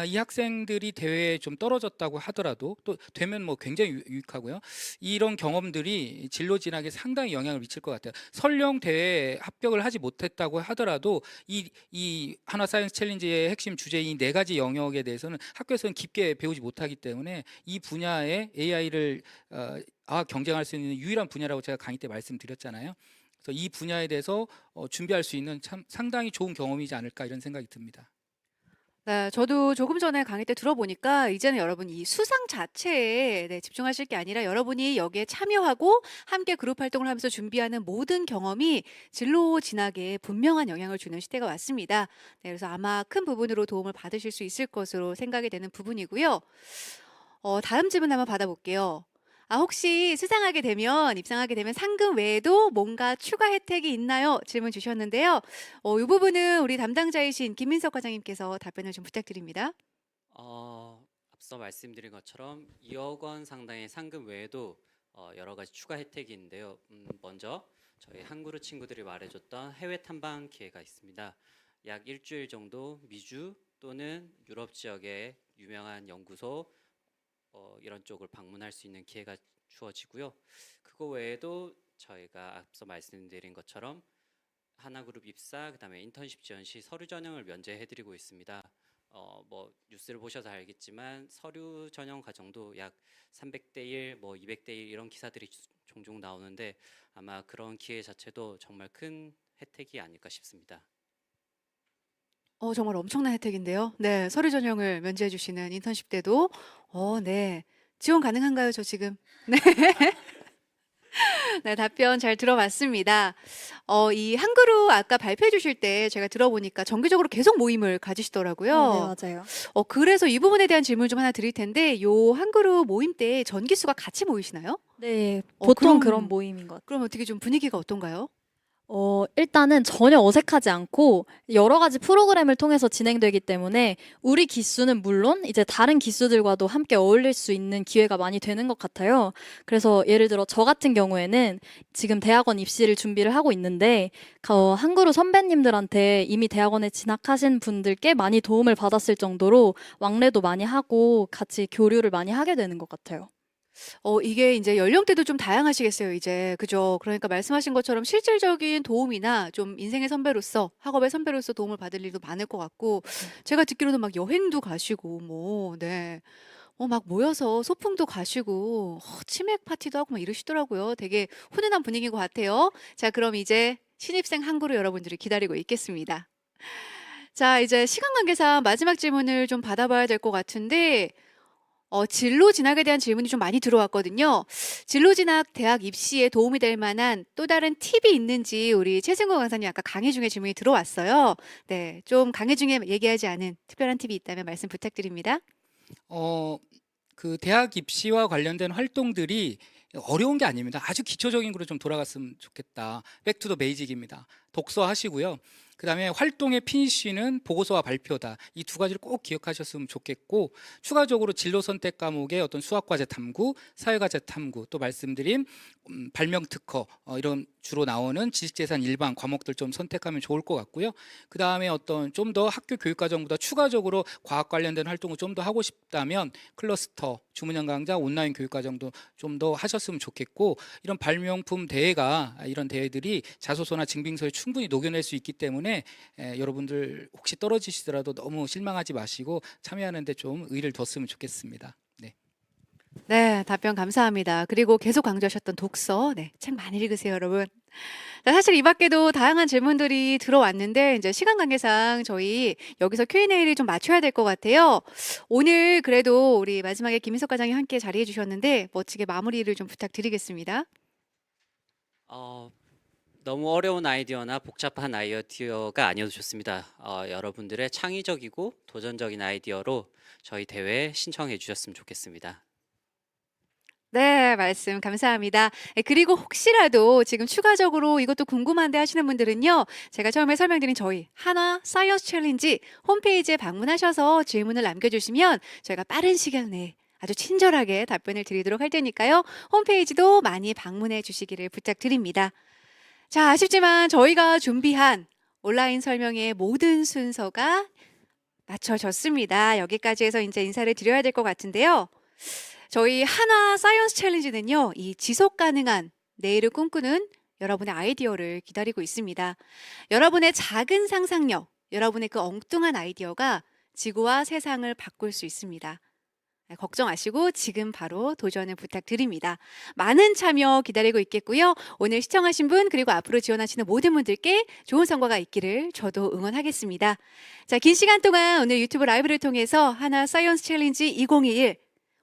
이 학생들이 대회에 좀 떨어졌다고 하더라도 또 되면 뭐 굉장히 유익하고요. 이런 경험들이 진로 진학에 상당히 영향을 미칠 것 같아요. 설령 대회에 합격을 하지 못했다고 하더라도 이 한화 사이언스 챌린지의 핵심 주제인 4가지 영역에 대해서는 학교에서는 깊게 배우지 못하기 때문에 이 분야에 AI를 경쟁할 수 있는 유일한 분야라고 제가 강의 때 말씀드렸잖아요. 그래서 이 분야에 대해서 준비할 수 있는 참 상당히 좋은 경험이지 않을까 이런 생각이 듭니다. 네, 저도 조금 전에 강의 때 들어보니까 이제는 여러분 이 수상 자체에 집중하실 게 아니라 여러분이 여기에 참여하고 함께 그룹 활동을 하면서 준비하는 모든 경험이 진로 진학에 분명한 영향을 주는 시대가 왔습니다. 네, 그래서 아마 큰 부분으로 도움을 받으실 수 있을 것으로 생각이 되는 부분이고요. 다음 질문 한번 받아볼게요. 혹시 입상하게 되면 상금 외에도 뭔가 추가 혜택이 있나요? 질문 주셨는데요. 이 부분은 우리 담당자이신 김민석 과장님께서 답변을 좀 부탁드립니다. 앞서 말씀드린 것처럼 2억 원 상당의 상금 외에도 여러 가지 추가 혜택이 있는데요. 먼저 저희 한그루 친구들이 말해줬던 해외 탐방 기회가 있습니다. 약 일주일 정도 미주 또는 유럽 지역의 유명한 연구소 이런 쪽을 방문할 수 있는 기회가 주어지고요. 그거 외에도 저희가 앞서 말씀드린 것처럼 하나그룹 입사, 그다음에 인턴십 지원 시 서류 전형을 면제해드리고 있습니다. 뭐 뉴스를 보셔서 알겠지만 서류 전형 과정도 약 300대 1, 뭐 200대 1 이런 기사들이 종종 나오는데 아마 그런 기회 자체도 정말 큰 혜택이 아닐까 싶습니다. 정말 엄청난 혜택인데요. 네, 서류 전형을 면제해 주시는 인턴십 때도 네. 지원 가능한가요, 저 지금? 네. 네, 답변 잘 들어봤습니다. 이 한그루 아까 발표해 주실 때 제가 들어보니까 정기적으로 계속 모임을 가지시더라고요. 네, 맞아요. 그래서 이 부분에 대한 질문 좀 하나 드릴 텐데 요 한그루 모임 때 전기수가 같이 모이시나요? 네, 어, 보통 그럼- 그런 모임인 것 같아요. 그럼 어떻게 좀 분위기가 어떤가요? 일단은 전혀 어색하지 않고 여러 가지 프로그램을 통해서 진행되기 때문에 우리 기수는 물론 이제 다른 기수들과도 함께 어울릴 수 있는 기회가 많이 되는 것 같아요. 그래서 예를 들어 저 같은 경우에는 지금 대학원 입시를 준비를 하고 있는데 한그루 선배님들한테 이미 대학원에 진학하신 분들께 많이 도움을 받았을 정도로 왕래도 많이 하고 같이 교류를 많이 하게 되는 것 같아요. 이게 이제 연령대도 좀 다양하시겠어요, 이제. 그죠? 그러니까 말씀하신 것처럼 실질적인 도움이나 좀 인생의 선배로서, 학업의 선배로서 도움을 받을 일도 많을 것 같고, 제가 듣기로는 막 여행도 가시고, 뭐, 네. 막 모여서 소풍도 가시고, 치맥 파티도 하고 막 이러시더라고요. 되게 훈훈한 분위기인 것 같아요. 자, 그럼 이제 신입생 한그루 여러분들이 기다리고 있겠습니다. 자, 이제 시간 관계상 마지막 질문을 좀 받아봐야 될 것 같은데, 진로 진학에 대한 질문이 좀 많이 들어왔거든요. 진로 진학 대학 입시에 도움이 될 만한 또 다른 팁이 있는지 우리 최승구 강사님 아까 강의 중에 질문이 들어왔어요. 네, 좀 강의 중에 얘기하지 않은 특별한 팁이 있다면 말씀 부탁드립니다. 그 대학 입시와 관련된 활동들이 어려운 게 아닙니다. 아주 기초적인 거로 좀 돌아갔으면 좋겠다. 백투더 베이직입니다. 독서 하시고요. 그다음에 활동의 피니쉬는 보고서와 발표다. 이 두 가지를 꼭 기억하셨으면 좋겠고, 추가적으로 진로 선택 과목의 어떤 수학과제 탐구, 사회과제 탐구, 또 말씀드린 발명 특허 이런 주로 나오는 지식재산 일반 과목들 좀 선택하면 좋을 것 같고요. 그다음에 어떤 좀 더 학교 교육 과정보다 추가적으로 과학 관련된 활동을 좀 더 하고 싶다면 클러스터, 주문형 강좌, 온라인 교육 과정도 좀 더 하셨으면 좋겠고, 이런 발명품 대회가 이런 대회들이 자소서나 증빙서에 충분히 녹여낼 수 있기 때문에 여러분들 혹시 떨어지시더라도 너무 실망하지 마시고 참여하는 데 좀 의의를 뒀으면 좋겠습니다. 네. 네, 답변 감사합니다. 그리고 계속 강조하셨던 독서, 네, 책 많이 읽으세요, 여러분. 자, 사실 이 밖에도 다양한 질문들이 들어왔는데 이제 시간 관계상 저희 여기서 Q&A를 좀 맞춰야 될 것 같아요. 오늘 그래도 우리 마지막에 김인석 과장이 함께 자리해 주셨는데 멋지게 마무리를 좀 부탁드리겠습니다. 너무 어려운 아이디어나 복잡한 아이디어가 아니어도 좋습니다. 여러분들의 창의적이고 도전적인 아이디어로 저희 대회에 신청해 주셨으면 좋겠습니다. 네, 말씀 감사합니다. 그리고 혹시라도 지금 추가적으로 이것도 궁금한데 하시는 분들은요, 제가 처음에 설명드린 저희 한화 사이언스 챌린지 홈페이지에 방문하셔서 질문을 남겨주시면 저희가 빠른 시간 내에 아주 친절하게 답변을 드리도록 할 테니까요. 홈페이지도 많이 방문해 주시기를 부탁드립니다. 자, 아쉽지만 저희가 준비한 온라인 설명의 모든 순서가 맞춰졌습니다. 여기까지 해서 이제 인사를 드려야 될 것 같은데요. 저희 한화 사이언스 챌린지는요, 이 지속 가능한 내일을 꿈꾸는 여러분의 아이디어를 기다리고 있습니다. 여러분의 작은 상상력, 여러분의 그 엉뚱한 아이디어가 지구와 세상을 바꿀 수 있습니다. 걱정 마시고 지금 바로 도전을 부탁드립니다. 많은 참여 기다리고 있겠고요. 오늘 시청하신 분 그리고 앞으로 지원하시는 모든 분들께 좋은 성과가 있기를 저도 응원하겠습니다. 자, 긴 시간 동안 오늘 유튜브 라이브를 통해서 한화 사이언스 챌린지 2021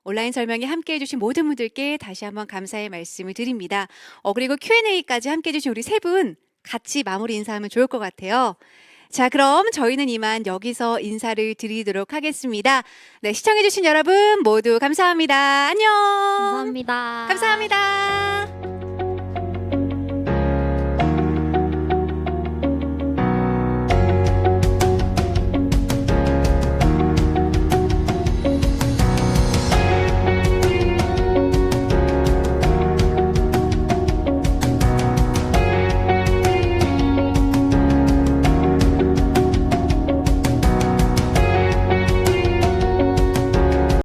온라인 설명에 함께해 주신 모든 분들께 다시 한번 감사의 말씀을 드립니다. 그리고 Q&A까지 함께해 주신 우리 세 분 같이 마무리 인사하면 좋을 것 같아요. 자, 그럼 저희는 이만 여기서 인사를 드리도록 하겠습니다. 네, 시청해 주신 여러분 모두 감사합니다. 안녕. 감사합니다. 감사합니다.